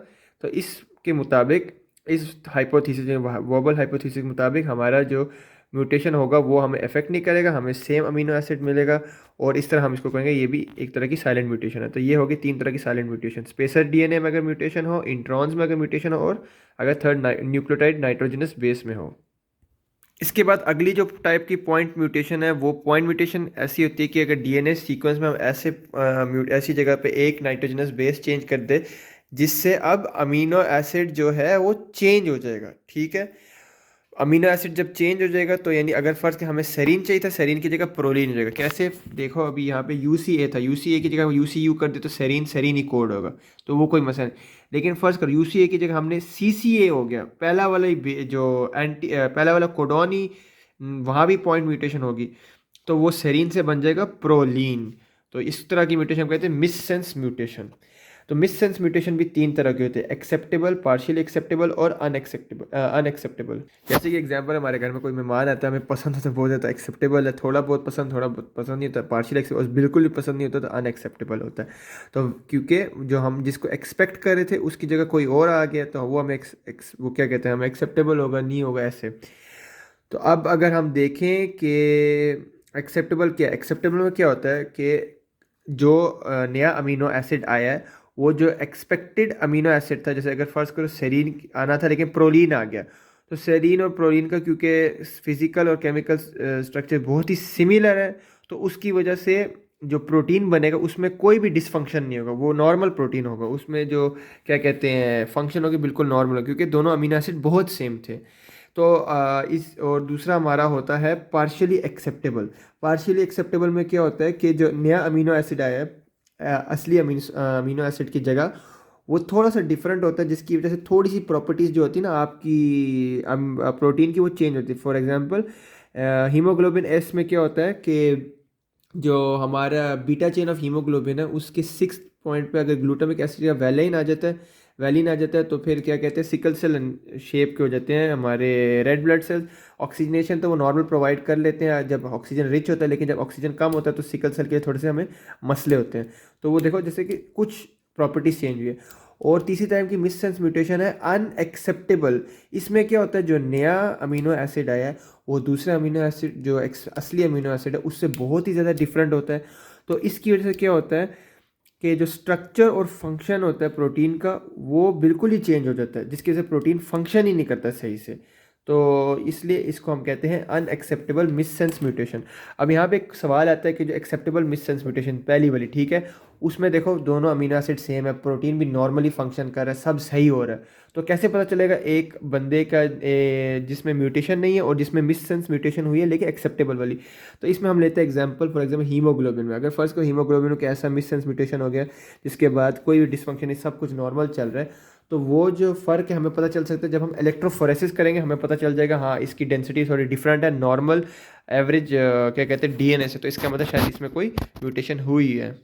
तो इसके मुताबिक इस हाइपोथेसिस वॉबल हाइपोथेसिस के मुताबिक हमारा जो म्यूटेशन होगा वो हमें अफेक्ट नहीं करेगा, हमें सेम अमीनो एसिड मिलेगा, और इस तरह हम इसको कहेंगे ये भी एक तरह की साइलेंट म्यूटेशन है। तो ये होगी 3 तरह की साइलेंट म्यूटेशन, स्पेसर डीएनए में अगर म्यूटेशन हो, इंट्रॉन्स में अगर म्यूटेशन हो, और अगर थर्ड न्यूक्लियोटाइड नाइट्रोजनस बेस में हो। इसके बाद अगली जो टाइप की पॉइंट म्यूटेशन है, वो पॉइंट म्यूटेशन ऐसी होती है कि अगर डीएनए सीक्वेंस में हम ऐसी जगह पे एक नाइट्रोजनस बेस चेंज कर दे जिससे अब अमीनो एसिड जो है वो चेंज हो जाएगा, ठीक है। अमीनो एसिड जब चेंज हो जाएगा तो यानी अगर फर्स्ट कि हमें सेरीन चाहिए था, सेरीन की जगह प्रोलीन हो जाएगा। कैसे, देखो अभी यहाँ पे यूसीए था, यूसीए की जगह यूसीयू कर दे तो सेरीन सेरीन ही कोड होगा, तो वो कोई मसला नहीं। लेकिन फर्स्ट कर यूसीए की जगह हमने सीसीए हो गया, पहला वाला ही जो पहला वाला कोडॉन ही वहाँ भी पॉइंट म्यूटेशन होगी, तो वो सेरीन से बन जाएगा प्रोलीन। तो इस तरह की म्यूटेशन कहते हैं मिस सेंस म्यूटेशन। तो मिस सेंस म्यूटेशन भी 3 तरह के होते हैं, एक्सेप्टेबल, पार्शियली एक्सेप्टेबल और अनएक्सेप्टेबल। जैसे कि एग्जांपल, हमारे घर में कोई मेहमान आता है, हमें पसंद होता है बहुत ज़्यादा एक्सेप्टेबल है, थोड़ा बहुत पसंद, थोड़ा बहुत पसंद नहीं होता, पार्शियली एक्सेप्टेबल, बिल्कुल भी पसंद नहीं होता तो अनएक्सेप्टेबल होता है। तो क्योंकि जो हम जिसको एक्सपेक्ट कर रहे थे उसकी जगह कोई और आ गया तो वो हमें वो क्या कहते हैं, हमें एक्सेप्टेबल होगा, नहीं होगा ऐसे। तो अब अगर हम देखें कि एक्सेप्टेबल क्या, एक्सेप्टेबल में क्या होता है कि जो नया अमीनो एसिड आया है वो जो एक्सपेक्टेड अमीनो एसिड था, जैसे अगर फर्स्ट करो सेरीन आना था लेकिन प्रोलीन आ गया, तो सेरीन और प्रोलीन का क्योंकि फिजिकल और केमिकल स्ट्रक्चर बहुत ही सिमिलर है, तो उसकी वजह से जो प्रोटीन बनेगा उसमें कोई भी डिसफंक्शन नहीं होगा, वो नॉर्मल प्रोटीन होगा, उसमें जो क्या कहते हैं फंक्शन होगी बिल्कुल नॉर्मल होगा, क्योंकि दोनों अमीनो एसिड बहुत सेम थे। तो इस और दूसरा हमारा होता है पार्शियली एक्सेप्टेबल। पार्शियली एक्सेप्टेबल में क्या होता है कि जो नया अमीनो एसिड आया है असली अमीनो एसिड की जगह, वो थोड़ा सा डिफरेंट होता है, जिसकी वजह से थोड़ी सी प्रॉपर्टीज़ जो होती है ना आपकी प्रोटीन की, वो चेंज होती है। फॉर एग्जांपल हीमोग्लोबिन एस में क्या होता है कि जो हमारा बीटा चेन ऑफ हीमोग्लोबिन है उसके 6 पॉइंट पे अगर ग्लूटामिक एसिड या वैलिन आ जाता है तो फिर क्या कहते हैं सिकल सेल शेप के हो जाते हैं हमारे रेड ब्लड सेल्स। ऑक्सीजनेशन तो वो नॉर्मल प्रोवाइड कर लेते हैं जब ऑक्सीजन रिच होता है, लेकिन जब ऑक्सीजन कम होता है तो सिकल सेल के थोड़े से हमें मसले होते हैं। तो वो देखो जैसे कि कुछ प्रॉपर्टीज चेंज हुई है। और तीसरी टाइप की मिस सेंस म्यूटेशन है अनएक्सेप्टेबल। इसमें क्या होता है, जो नया अमीनो एसिड आया है वो दूसरे अमीनो एसिड जो असली अमीनो एसिड है उससे बहुत ही ज़्यादा डिफरेंट होता है। तो इसकी वजह से क्या होता है कि जो स्ट्रक्चर और फंक्शन होता है प्रोटीन का वो बिल्कुल ही चेंज हो जाता है, जिसकी वजह से प्रोटीन फंक्शन ही नहीं करता सही से। तो इसलिए इसको हम कहते हैं अनएक्सेप्टेबल मिस सेंस म्यूटेशन। अब यहाँ पे एक सवाल आता है कि जो एक्सेप्टेबल मिस सेंस म्यूटेशन पहली वाली ठीक है, उसमें देखो दोनों अमीनो एसिड सेम है, प्रोटीन भी नॉर्मली फंक्शन कर रहा है, सब सही हो रहा है, तो कैसे पता चलेगा एक बंदे का जिसमें म्यूटेशन नहीं है और जिसमें मिस सेंस म्यूटेशन हुई है लेकिन एक्सेप्टेबल वाली। तो इसमें हम लेते हैं एग्जांपल, फॉर एग्जांपल हीमोग्लोबिन में, अगर फर्स्ट को हीमोग्लोबिन को ऐसा मिस सेंस म्यूटेशन हो गया जिसके बाद कोई भी डिसफंक्शन नहीं, सब कुछ नॉर्मल चल रहा है, तो वो जो फ़र्क है हमें पता चल सकता है जब हम इलेक्ट्रोफोरेसिस करेंगे, हमें पता चल जाएगा हाँ इसकी डेंसिटी थोड़ी डिफरेंट है नॉर्मल एवरेज क्या कहते हैं डीएनए से, तो इसका मतलब शायद इसमें कोई म्यूटेशन हुई है।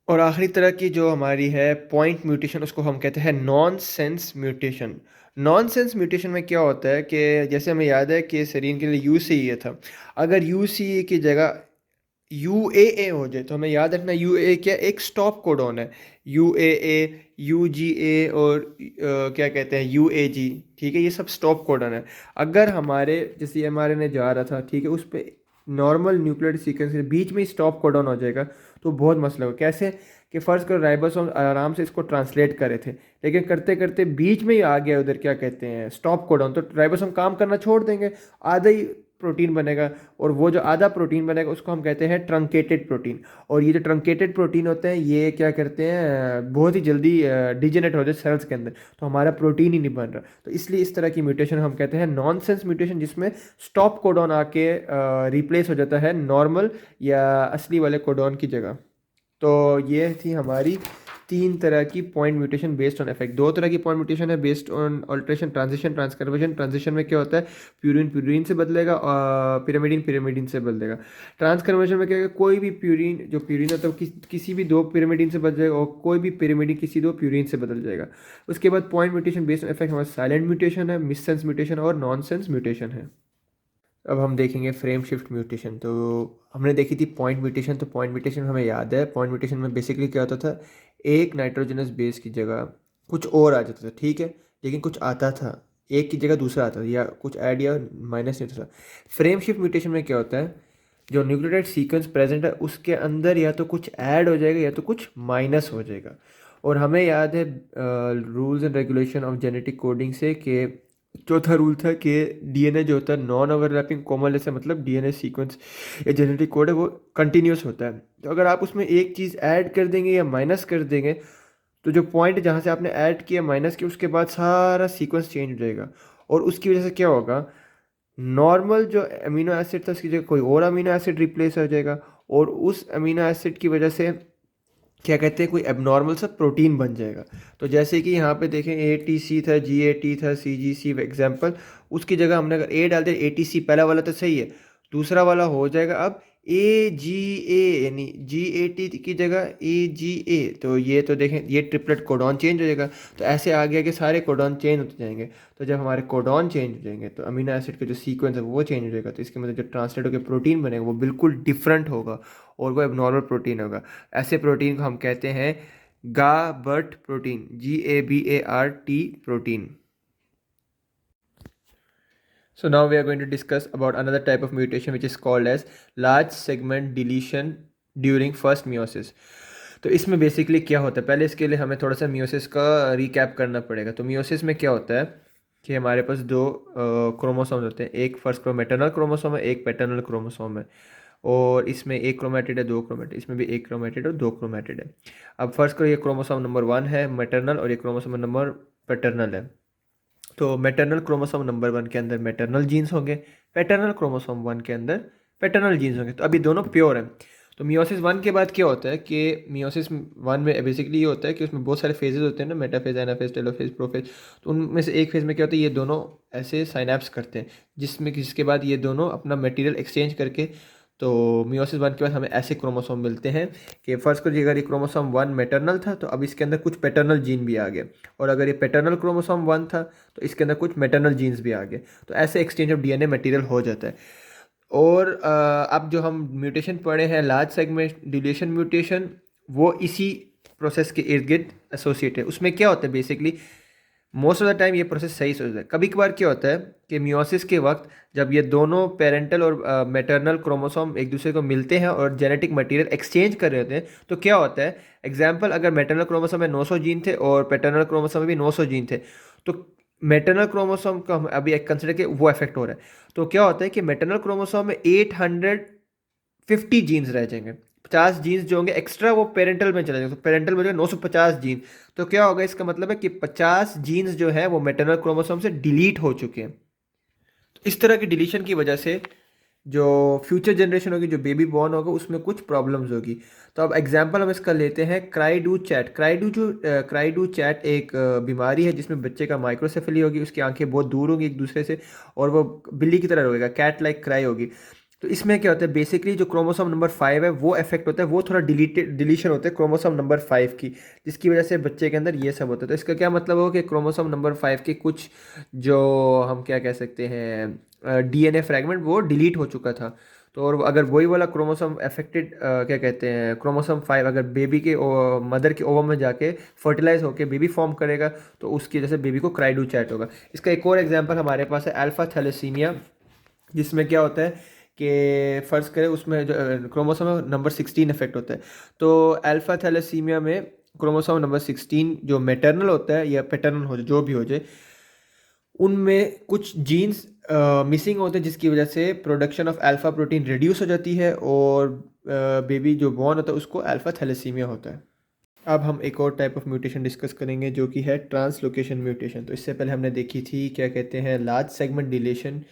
और आखिरी तरह की जो हमारी है पॉइंट म्यूटेशन, उसको हम कहते हैं non sense mutation. Non sense mutation में क्या होता है कि जैसे हमें याद है कि सेरीन के लिए यू सी ए था, अगर यू सी ए की जगह यू ए ए हो जाए तो हमें याद रखना यू ए क्या एक स्टॉप कोडॉन है, यू ए ए, यू जी ए और क्या कहते हैं यू ए जी, ठीक है, ये सब स्टॉप कोडॉन है। अगर हमारे जैसे एम आर एन ए जा रहा था ठीक है, उस पर नॉर्मल न्यूक्लियोटाइड सीक्वेंस के बीच में स्टॉप कोडॉन हो जाएगा तो बहुत मसला होगा। कैसे कि फर्स्ट कर राइबोसोम आराम से इसको ट्रांसलेट करे थे, लेकिन करते करते बीच में ही आ गया उधर क्या कहते हैं स्टॉप कोडॉन, तो राइबोसोम काम करना छोड़ देंगे, आधा ही प्रोटीन बनेगा, और वो जो आधा प्रोटीन बनेगा उसको हम कहते हैं ट्रंकेटेड प्रोटीन। और ये जो ट्रंकेटेड प्रोटीन होते हैं ये क्या करते हैं बहुत ही जल्दी डिजेनेट हो जाते सेल्स के अंदर, तो हमारा प्रोटीन ही नहीं बन रहा। तो इसलिए इस तरह की म्यूटेशन हम कहते हैं नॉनसेंस म्यूटेशन, जिसमें स्टॉप कोडॉन आके रिप्लेस हो जाता है नॉर्मल या असली वाले कोडॉन की जगह। तो ये थी हमारी 3 तरह की point mutation based on effect. 2 तरह की पॉइंट म्यूटेशन है based on alteration, transition, transversion. Transition में क्या होता है प्यूरिन प्यूरिन से बदलेगा और पिरामिडिन पिरामिडिन से बदलेगा। ट्रांसकर्वेशन में क्या है कोई भी प्यूरिन जो प्यूरिन होता है किसी भी 2 पिरामिडिन से बदल जाएगा और कोई भी पिरामिडिन किसी 2 प्यूरिन से बदल जाएगा। उसके बाद point mutation based on effect हमारा साइलेंट म्यूटेशन है, मिस सेंस म्यूटेशन और नॉन सेंस म्यूटेशन है। अब हम देखेंगे फ्रेम शिफ्ट म्यूटेशन। तो हमने देखी थी पॉइंट म्यूटेशन, तो पॉइंट म्यूटेशन हमें याद है, पॉइंट म्यूटेशन में बेसिकली क्या होता था एक नाइट्रोजनस बेस की जगह कुछ और आ जाता था, ठीक है, लेकिन कुछ आता था एक की जगह दूसरा आता था या कुछ ऐड या माइनस नहीं होता था। फ्रेम शिफ्ट म्यूटेशन में क्या होता है, जो न्यूक्लियोटाइड सीक्वेंस प्रेजेंट है उसके अंदर या तो कुछ ऐड हो जाएगा या तो कुछ माइनस हो जाएगा। और हमें याद है rules and regulation of genetic coding से कि चौथा रूल था कि डीएनए जो होता है नॉन ओवरलैपिंग कोमल से मतलब डीएनए सीक्वेंस या जेनेटिक कोड है वो कंटिन्यूस होता है। तो अगर आप उसमें एक चीज़ ऐड कर देंगे या माइनस कर देंगे तो जो पॉइंट जहाँ से आपने ऐड किया माइनस किया उसके बाद सारा सीक्वेंस चेंज हो जाएगा। और उसकी वजह से क्या होगा, नॉर्मल जो अमीनो एसिड था उसकी जगह कोई और अमीनो एसिड रिप्लेस हो जाएगा और उस अमीनो एसिड की वजह से क्या कहते हैं कोई एबनॉर्मल सा प्रोटीन बन जाएगा। तो जैसे कि यहाँ पे देखें ATC था, GAT था, CGC एग्जाम्पल, उसकी जगह हमने अगर A डाल दिया, ATC पहला वाला तो सही है, दूसरा वाला हो जाएगा अब AGA, यानी GAT की जगह AGA। तो ये तो देखें ये ट्रिपलेट कोडॉन चेंज हो जाएगा। तो ऐसे आगे आगे सारे कोडॉन चेंज होते जाएंगे। तो जब हमारे कोडॉन चेंज हो जाएंगे तो अमीनो एसिड का जो सीक्वेंस है वो चेंज हो जाएगा। तो इसके मतलब जो ट्रांसलेट होकर प्रोटीन बनेगा वो बिल्कुल डिफरेंट होगा और वो एबनॉर्मल प्रोटीन होगा। ऐसे प्रोटीन को हम कहते हैं गाबर्ट protein, GABART protein. So now we are going to discuss about another type of mutation which is called as large segment deletion during first meiosis। तो इसमें बेसिकली क्या होता है, पहले इसके लिए हमें थोड़ा सा मियोसिस का रिकैप करना पड़ेगा। तो मियोसिस में क्या होता है कि हमारे पास दो क्रोमोसोम्स होते हैं, एक फर्स्ट मैटरनल क्रोमोसोम है, एक पैटर्नल क्रोमोसोम है। और इसमें एक क्रोमेटिड है, दो क्रोमेटिड, इसमें भी एक क्रोमेटिड और दो क्रोमेटिड है। अब फर्स्ट करो, ये क्रोमोसोम नंबर 1 है मैटरनल और ये क्रोमोसोम नंबर पैटर्नल है। तो मैटरनल क्रोमोसोम नंबर 1 के अंदर मैटरनल जीन्स होंगे, पैटर्नल क्रोमोसोम 1 के अंदर पैटर्नल जीन्स होंगे। तो अभी दोनों प्योर हैं। तो मियोसिस 1 के बाद क्या होता है कि मियोसिस 1 में बेसिकली ये होता है कि उसमें बहुत सारे फेजेस होते हैं ना, मेटाफेज, एनाफेज, टेलोफेज, प्रोफेज। तो उनमें से एक फेज में क्या होता है, ये दोनों ऐसे साइनैप्स करते हैं जिसके बाद ये दोनों अपना मटेरियल एक्सचेंज करके, तो मियोसिस 1 के बाद हमें ऐसे क्रोमोसोम मिलते हैं कि फर्स्ट को अगर ये क्रोमोसोम 1 मैटरनल था तो अब इसके अंदर कुछ पैटर्नल जीन भी आ गए, और अगर ये पैटर्नल क्रोमोसोम 1 था तो इसके अंदर कुछ मैटरनल जीन्स भी आ गए। तो ऐसे एक्सचेंज ऑफ डीएनए मटेरियल हो जाता है। और अब जो हम म्यूटेशन पढ़े हैं लार्ज सेगमेंट डिलीशन म्यूटेशन, वो इसी प्रोसेस के इर्द गिर्द एसोसिएट है। उसमें क्या होता है basically, most of the time ये प्रोसेस सही सोचता है। कभी कभार क्या होता है कि मियोसिस के वक्त जब ये दोनों पेरेंटल और मैटरनल क्रोमोसोम एक दूसरे को मिलते हैं और जेनेटिक मटेरियल एक्सचेंज कर रहे होते हैं, तो क्या होता है, एग्जांपल अगर मैटरनल क्रोमोसोम में 900 जीन थे और पैटर्नल क्रोमोसोम में भी 900 जीन थे, तो मैटरनल क्रोमोसोम का हम अभी एक कंसिडर के वो इफेक्ट हो रहा है। तो क्या होता है कि मैटरनल क्रोमोसोम में 850 जीन्स रह जाएंगे, 50 जीन्स जो होंगे एक्स्ट्रा वो पेरेंटल में चले जाएंगे। तो पेरेंटल में जो है 950 जीन। तो क्या होगा, इसका मतलब है कि 50 जीन्स जो है वो मैटरनल क्रोमोसोम से डिलीट हो चुके हैं। तो इस तरह की डिलीशन की वजह से जो फ्यूचर जनरेशन होगी, जो बेबी बॉर्न होगा, उसमें कुछ प्रॉब्लम्स होगी। तो अब एग्जांपल हम इसका लेते हैं क्राइडू चैट। क्राइडू चैट एक बीमारी है जिसमें बच्चे का माइक्रोसेफेली होगी, उसकी आंखें बहुत दूर होंगी एक दूसरे से और वो बिल्ली की तरह रोएगा, कैट लाइक क्राई होगी। तो इसमें क्या होता है, बेसिकली जो क्रोमोसोम नंबर 5 है वो इफेक्ट होता है, वो थोड़ा डिलीशन होता है क्रोमोसोम नंबर 5 की, जिसकी वजह से बच्चे के अंदर ये सब होता है। तो इसका क्या मतलब हो कि क्रोमोसोम नंबर 5 के कुछ जो हम क्या कह सकते हैं डीएनए फ्रैगमेंट वो डिलीट हो चुका था। तो और अगर वही वाला क्रोमोसोम अफेक्टेड क्या कहते हैं क्रोमोसोम 5 अगर बेबी के मदर के ओवम में जाके फर्टिलाइज होकर बेबी फॉर्म करेगा तो उसकी वजह से बेबी को क्राइडू चैट होगा। इसका एक और एग्जाम्पल हमारे पास है अल्फा थैलेसीमिया, जिसमें क्या होता है कि फ़र्ज़ करें उसमें जो क्रोमोसोम नंबर 16 इफेक्ट होता है। तो अल्फा थैलेसीमिया में क्रोमोसोम नंबर 16 जो मैटरनल होता है या पैटर्नल हो जो भी हो जाए, उनमें कुछ जीन्स मिसिंग होते हैं जिसकी वजह से production of alpha protein reduce हो जाती है और बेबी जो बॉर्न होता है उसको अल्फा थैलेसीमिया होता है। अब हम एक और टाइप ऑफ म्यूटेशन डिस्कस करेंगे जो कि है ट्रांसलोकेशन म्यूटेशन। तो इससे पहले हमने देखी थी क्या कहते हैं large segment deletion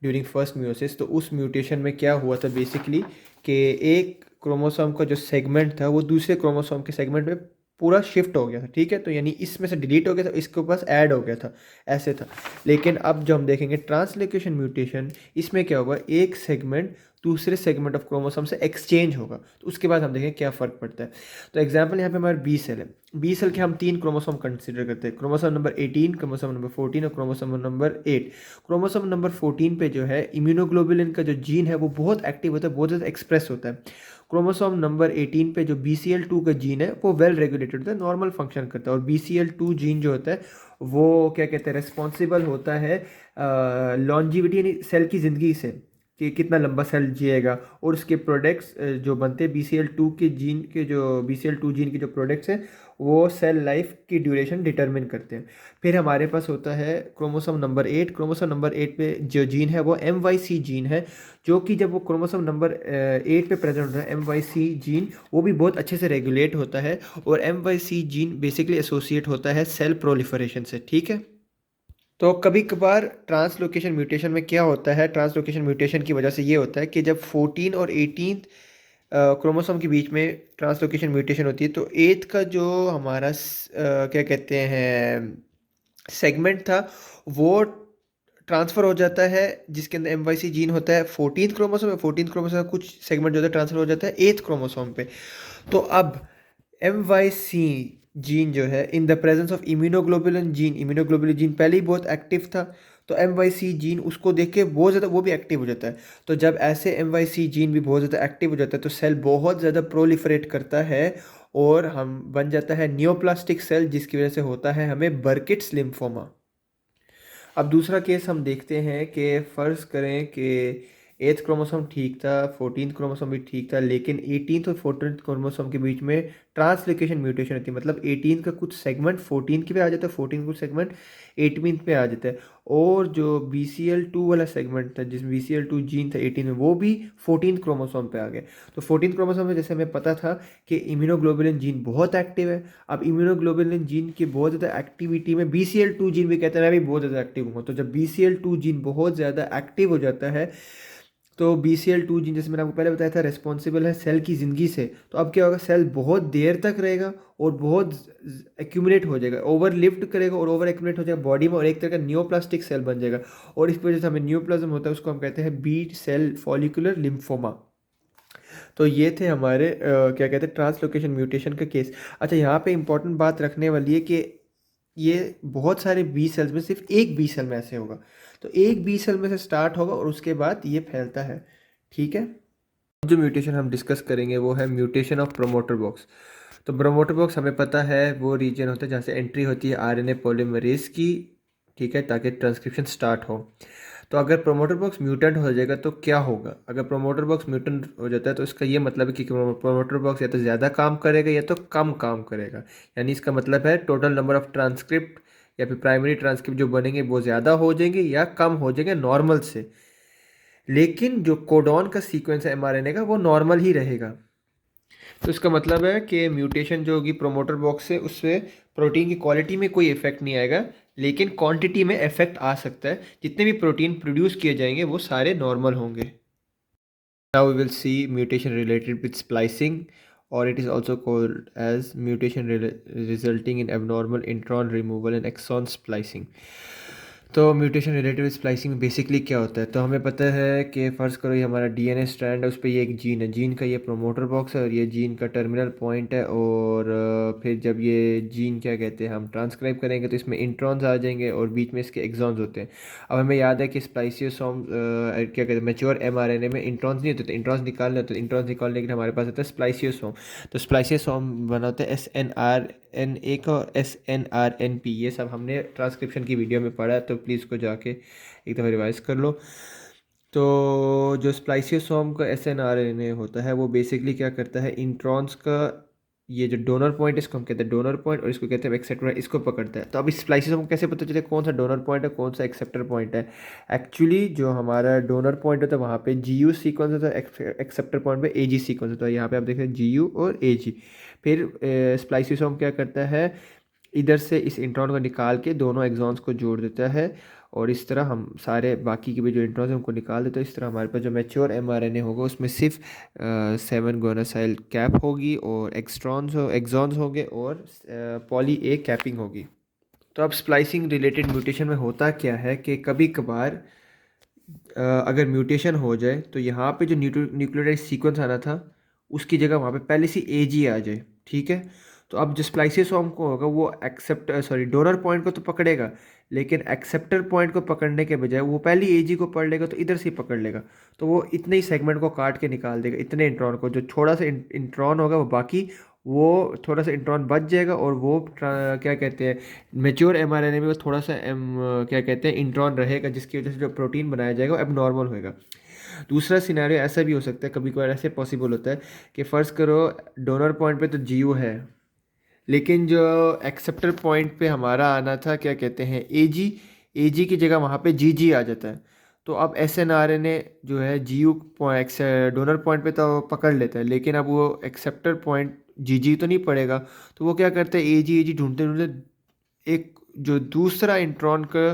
during first meiosis. तो उस म्यूटेशन में क्या हुआ था बेसिकली कि एक क्रोमोसोम का जो सेगमेंट था वो दूसरे क्रोमोसोम के सेगमेंट में पूरा शिफ्ट हो गया था, ठीक है। तो यानी इसमें से डिलीट हो गया था, इसके पास ऐड हो गया था, ऐसे था। लेकिन अब जो हम देखेंगे ट्रांसलोकेशन म्यूटेशन, इसमें क्या होगा, एक सेगमेंट दूसरे सेगमेंट ऑफ क्रोमोसोम से एक्सचेंज होगा, तो उसके बाद हम देखें क्या फ़र्क पड़ता है। तो एग्जांपल यहाँ पे हमारे बी सेल है। बी सेल के हम 3 क्रोमोसोम कंसिडर करते हैं, क्रोमोसोम नंबर 18, क्रोमोसोम नंबर 14 और क्रोमोसोम नंबर 8। क्रोमोसोम नंबर 14 पे जो है इम्यूनोग्लोबुलिन का जो जीन है वो बहुत एक्टिव होता है, बहुत ज़्यादा एक्सप्रेस होता है। क्रोमोसोम नंबर 18 पे जो BCL2 का जीन है वो वेल रेगुलेटेड होता है, नॉर्मल फंक्शन करता है। और BCL2 जीन जो होता है वो क्या कहते हैं, रिस्पॉन्सिबल होता है लॉन्जिविटी यानी सेल की ज़िंदगी से, कि कितना लंबा सेल जिएगा। और उसके प्रोडक्ट्स जो बनते हैं BCL2 के जीन के, जो BCL2 जीन के जो प्रोडक्ट्स हैं वो सेल लाइफ की ड्यूरेशन डिटरमिन करते हैं। फिर हमारे पास होता है क्रोमोसोम नंबर 8। क्रोमोसोम नंबर 8 पे जो जीन है वो MYC जीन है, जो कि जब वो क्रोमोसोम नंबर 8 पे प्रेजेंट होता है MYC जीन, वो भी बहुत अच्छे से रेगुलेट होता है। और MYC जीन बेसिकली एसोसिएट होता है सेल प्रोलिफरेशन से, ठीक है। तो कभी कभार ट्रांसलोकेशन म्यूटेशन में क्या होता है, ट्रांसलोकेशन म्यूटेशन की वजह से ये होता है कि जब 14 और 18 क्रोमोसोम के बीच में ट्रांसलोकेशन म्यूटेशन होती है, तो 8 का जो हमारा क्या कहते हैं सेगमेंट था वो ट्रांसफ़र हो जाता है, जिसके अंदर MYC जीन होता है 14 क्रोमोसोम है। 14 क्रोमोसोम का कुछ सेगमेंट जो है ट्रांसफ़र हो जाता है 8 क्रोमोसोम पे। तो अब MYC जीन जो है in the presence of immunoglobulin gene, immunoglobulin gene पहले ही बहुत एक्टिव था, तो MYC जीन उसको देख के बहुत ज़्यादा वो भी एक्टिव हो जाता है। तो जब ऐसे MYC जीन भी बहुत ज़्यादा एक्टिव हो जाता है तो सेल बहुत ज़्यादा प्रोलिफरेट करता है और हम बन जाता है नियोप्लास्टिक सेल, जिसकी वजह से होता है हमें बर्किट्स लिम्फोमा। अब दूसरा केस हम देखते हैं कि फ़र्ज़ करें कि 8th क्रोमोसोम ठीक था, 14th क्रोमोसोम भी ठीक था, लेकिन 18th और 14th क्रोमोसोम के बीच में ट्रांसलोकेशन म्यूटेशन होती है। मतलब 18 का कुछ सेगमेंट 14 के पे आ जाता है, 14 का कुछ सेगमेंट 18 पे आ जाता है। और जो BCL2 वाला सेगमेंट था, जिसमें BCL2 जीन था 18 में, वो भी 14 क्रोमोसोम पे आ गया। तो 14 क्रोमोसोम में जैसे हमें पता था कि इम्यूनोग्लोबुलिन जीन बहुत एक्टिव है। अब इम्यूनोग्लोबुलिन जीन की बहुत ज़्यादा एक्टिविटी में BCL2 जीन भी कहते हैं मैं भी बहुत ज़्यादा एक्टिव हूँ। तो जब BCL2 जीन बहुत ज़्यादा एक्टिव हो जाता है तो BCL2 जीन, जैसे मैंने आपको पहले बताया था, रिस्पॉन्सिबल है सेल की ज़िंदगी से। तो अब क्या होगा, सेल बहुत देर तक रहेगा और बहुत एक्यूमुलेट हो जाएगा, ओवर लिफ्ट करेगा और ओवर एक्यूमुलेट हो जाएगा बॉडी में, और एक तरह का न्यूप्लास्टिक सेल बन जाएगा। और इस वजह से हमें न्यूप्लाज्म होता है, उसको हम कहते हैं बी सेल फॉलिकुलर लिम्फोमा। तो ये थे हमारे क्या कहते हैं ट्रांसलोकेशन म्यूटेशन का केस। अच्छा, यहाँ पे इंपॉर्टेंट बात रखने वाली है कि ये बहुत सारे बी सेल्स में सिर्फ एक बी सेल में ऐसे होगा। तो एक बी सेल में से स्टार्ट होगा और उसके बाद ये फैलता है, ठीक है। जो म्यूटेशन हम डिस्कस करेंगे वो है म्यूटेशन ऑफ प्रोमोटर बॉक्स। तो प्रोमोटर बॉक्स हमें पता है वो रीजन होता है जहाँ से एंट्री होती है RNA पॉलीमरेज की, ठीक है, ताकि ट्रांसक्रिप्शन स्टार्ट हो। तो अगर प्रोमोटर बॉक्स म्यूटेंट हो जाएगा तो क्या होगा, अगर प्रोमोटर बॉक्स म्यूटेंट हो जाता है तो इसका ये मतलब है कि प्रोमोटर बॉक्स या तो ज़्यादा काम करेगा या तो कम काम करेगा। यानी इसका मतलब है टोटल नंबर ऑफ ट्रांसक्रिप्ट या फिर प्राइमरी ट्रांसक्रिप्ट जो बनेंगे वो ज़्यादा हो जाएंगे या कम हो जाएंगे नॉर्मल से। लेकिन जो कोडॉन का सीक्वेंस है mRNA का वो नॉर्मल ही रहेगा। तो इसका मतलब है कि म्यूटेशन जो होगी प्रोमोटर बॉक्स से, उससे प्रोटीन की क्वालिटी में कोई इफेक्ट नहीं आएगा, लेकिन क्वांटिटी में इफेक्ट आ सकता है। जितने भी प्रोटीन प्रोड्यूस किए जाएंगे वो सारे नॉर्मल होंगे। Now we will see mutation related with splicing, or it is also called as mutation resulting in abnormal intron removal and exon splicing. तो म्यूटेशन रिलेटेड स्प्लाइसिंग में बेसिकली क्या होता है, तो हमें पता है कि फ़र्ज़ करो ये हमारा DNA स्ट्रैंड है, उस पर ये एक जीन है, जीन का ये प्रोमोटर बॉक्स है और ये जीन का टर्मिनल पॉइंट है। और फिर जब ये जीन क्या कहते हैं हम ट्रांसक्राइब करेंगे तो इसमें इंट्रॉन्स आ जाएंगे और बीच में इसके एक्सॉन्स होते हैं। अब हमें याद है कि स्प्लाइसियोसोम क्या कहते हैं मैच्योर mRNA में इंट्रॉन्स नहीं होते, तो इंट्रॉन्स निकालने होते हैं। इंट्रॉन्स निकालने के लिए हमारे पास होता है स्प्लाइसियोसोम। तो स्प्लाइसियोसोम बनाते हैं SNRNA का और SNRNP। ये सब हमने ट्रांसक्रिप्शन की वीडियो में पढ़ा है, तो प्लीज़ को जाके एक दफ़ा रिवाइज कर लो। तो जो स्प्लाइसियोसोम का SNRNA होता है वो बेसिकली क्या करता है, इंट्रॉन्स का ये जो डोनर पॉइंट है इसको हम कहते हैं डोनर पॉइंट और इसको कहते हैं एक्सेप्टर, इसको पकड़ता है। तो अब इस स्प्लाइसियोसोम को कैसे पता चले कौन सा डोनर पॉइंट है कौन सा एक्सेप्टर पॉइंट है। एक्चुअली जो हमारा डोनर पॉइंट होता है वहाँ पे GU सीक्वेंस होता है, एक्सेप्टर पॉइंट पे AG सीक्वेंस होता है। यहाँ पे आप देख रहे हैं GU और AG। फिर स्प्लाइसियोसोम क्या करता है, इधर से इस इंट्रॉन को निकाल के दोनों एक्सॉन्स को जोड़ देता है और इस तरह हम सारे बाकी के भी जो इंट्रॉन्स हैं उनको निकाल देते हैं। इस तरह हमारे पास जो मैच्योर mRNA होगा उसमें सिर्फ 7 गोनासाइल कैप होगी और एक्सॉन्स होंगे और पॉली A कैपिंग होगी। तो अब स्प्लाइसिंग रिलेटेड म्यूटेशन में होता क्या है कि कभी कभार अगर म्यूटेशन हो जाए तो यहाँ पे जो न्यूक्लियोटाइड सीक्वेंस आना था उसकी जगह वहाँ पे पहले से एजी आ जाए, ठीक है। तो अब जो स्प्लाइसियोसोम को होगा वो डोनर पॉइंट को तो पकड़ेगा, लेकिन एक्सेप्टर पॉइंट को पकड़ने के बजाय वो पहले एजी को पढ़ लेगा, तो इधर से ही पकड़ लेगा। तो वो इतने ही सेगमेंट को काट के निकाल देगा, इतने इंट्रॉन को, जो थोड़ा सा इंट्रॉन होगा वो बाकी, वो थोड़ा सा इंट्रॉन बच जाएगा, और वो क्या कहते हैं, मेच्योर एमआरएनए में वो थोड़ा सा क्या कहते हैं इंट्रॉन रहेगा, जिसकी वजह से जो प्रोटीन बनाया जाएगा वो एबनॉर्मल होएगा। दूसरा सिनेरियो ऐसा भी हो सकता है, कभी कभार ऐसे पॉसिबल होता है कि फ़र्ज़ करो डोनर पॉइंट पे तो जीयू है, लेकिन जो एक्सेप्टर पॉइंट पे हमारा आना था क्या कहते हैं एजी, एजी की जगह वहाँ पे जीजी आ जाता है। तो अब एसएनआरएनए जो है जीयू डोनर पॉइंट पे तो पकड़ लेता है, लेकिन अब वो एक्सेप्टर पॉइंट जीजी तो नहीं पड़ेगा। तो वो क्या करते हैं एजी एजी ढूंढते ढूंढते एक जो दूसरा इंट्रॉन का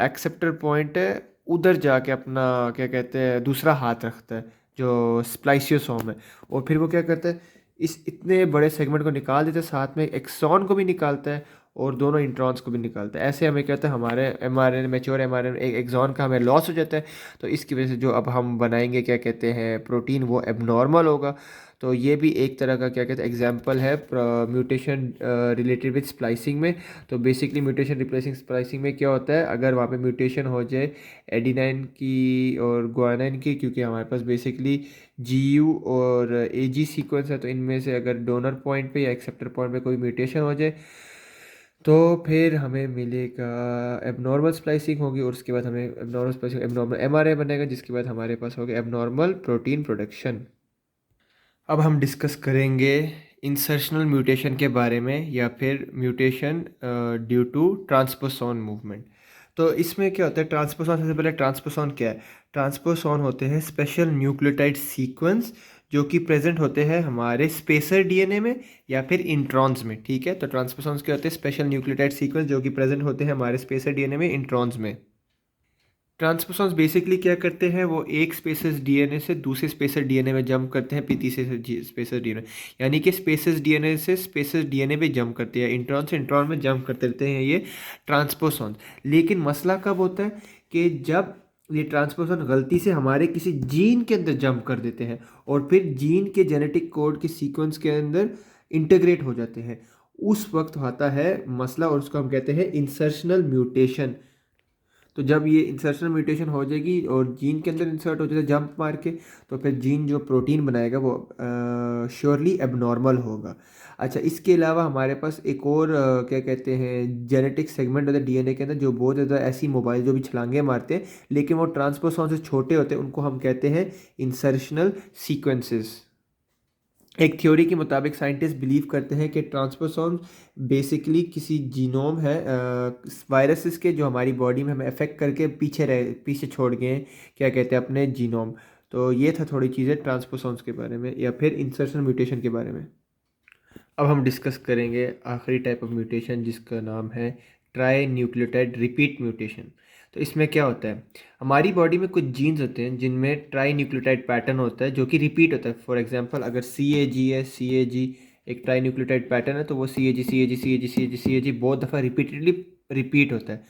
एक्सेप्टर पॉइंट है उधर जाके अपना क्या कहते हैं दूसरा हाथ रखता है, जो स्प्लाइसियोसोम है। और फिर वो क्या करता है, इस इतने बड़े सेगमेंट को निकाल देता है, साथ में एक्सॉन को भी निकालता है और दोनों इंट्रॉन्स को भी निकालता है। ऐसे हमें कहता है हमारे एमआरएनए मैच्योर एमआरएनए एक एक्सॉन का हमें लॉस हो जाता है। तो इसकी वजह से जो अब हम बनाएंगे क्या कहते हैं प्रोटीन, वो एबनॉर्मल होगा। तो ये भी एक तरह का क्या कहते हैं एग्जाम्पल है म्यूटेशन रिलेटेड विद स्प्लाइसिंग में। तो बेसिकली म्यूटेशन रिप्लेसिंग स्प्लाइसिंग में क्या होता है, अगर वहाँ पे म्यूटेशन हो जाए एडिनाइन की और गुआनाइन की, क्योंकि हमारे पास बेसिकली जीयू और एजी सीक्वेंस है, तो इनमें से अगर डोनर पॉइंट पे या एक्सेप्टर पॉइंट पे कोई म्यूटेशन हो जाए तो फिर हमें मिलेगा एबनॉर्मल स्प्लाइसिंग होगी, और उसके बाद हमें एबनॉर्मल स्प्लाइसिंग एबनॉर्मल एमआरए बनेगा, जिसके बाद हमारे पास होगा एबनॉर्मल प्रोटीन प्रोडक्शन। अब हम डिस्कस करेंगे इंसर्शनल म्यूटेशन के बारे में, या फिर म्यूटेशन ड्यू टू ट्रांसपोसोन मूवमेंट। तो इसमें क्या होता है ट्रांसपोसोन, सबसे पहले ट्रांसपोसोन क्या है। ट्रांसपोसोन होते हैं स्पेशल न्यूक्लियोटाइड सीक्वेंस जो कि प्रेजेंट होते हैं हमारे स्पेसर डीएनए में या फिर इंट्रॉन्स में, ठीक है। तो ट्रांसपोसॉन्स क्या होते हैं स्पेशल न्यूक्लियोटाइड सीक्वेंस जो कि प्रेजेंट होते हैं हमारे स्पेसर डीएनए में, इंट्रॉन्स में। ट्रांसपोसॉन्स बेसिकली क्या करते हैं, वो एक स्पेसस डीएनए से दूसरे स्पेसस डीएनए में जंप करते हैं, फिर तीसरे स्पेसस डीएनए, यानी कि स्पेसस डीएनए से स्पेसस डीएनए में जंप करते हैं, इंट्रॉन से इंट्रॉन में जंप करते रहते हैं ये ट्रांसपोसॉन्स। लेकिन मसला कब होता है कि जब ये ट्रांसपोसॉन गलती से हमारे किसी जीन के अंदर जंप कर देते हैं और फिर जीन के जेनेटिक कोड के सीक्वेंस के अंदर इंटीग्रेट हो जाते हैं, उस वक्त आता है मसला, और उसको हम कहते हैं इंसर्शनल म्यूटेशन। तो जब ये इंसर्शनल म्यूटेशन हो जाएगी और जीन के अंदर इंसर्ट हो जाएगा जंप मार के, तो फिर जीन जो प्रोटीन बनाएगा वो श्योरली एबनॉर्मल होगा। अच्छा, इसके अलावा हमारे पास एक और क्या कहते हैं जेनेटिक सेगमेंट होता है डीएनए के अंदर, जो बहुत ज़्यादा ऐसी मोबाइल जो भी छलांगे मारते हैं, लेकिन वो ट्रांसपोसॉन से छोटे होते हैं, उनको हम कहते हैं इंसर्शनल सीक्वेंसेस। एक थ्योरी के मुताबिक साइंटिस्ट बिलीव करते हैं कि ट्रांसपोसोम बेसिकली किसी जीनोम है वायरसेस के, जो हमारी बॉडी में हमें अफेक्ट करके पीछे छोड़ गए हैं क्या कहते हैं अपने जीनोम। तो ये था थोड़ी चीज़ें ट्रांसपोसोम्स के बारे में या फिर इंसर्शन म्यूटेशन के बारे में। अब हम डिस्कस करेंगे आखिरी टाइप ऑफ म्यूटेशन, जिसका नाम है ट्राई न्यूक्लियोटाइड रिपीट म्यूटेशन। तो इसमें क्या होता है, हमारी बॉडी में कुछ जीन्स होते हैं जिनमें ट्राई न्यूक्लियोटाइड पैटर्न होता है जो कि रिपीट होता है। फॉर एग्जांपल अगर सी ए जी है, सी ए जी एक ट्राई न्यूक्लियोटाइड पैटर्न है, तो वो सी ए जी सी ए जी सी ए जी सी ए जी सी ए जी बहुत दफ़ा रिपीटेडली रिपीट होता है।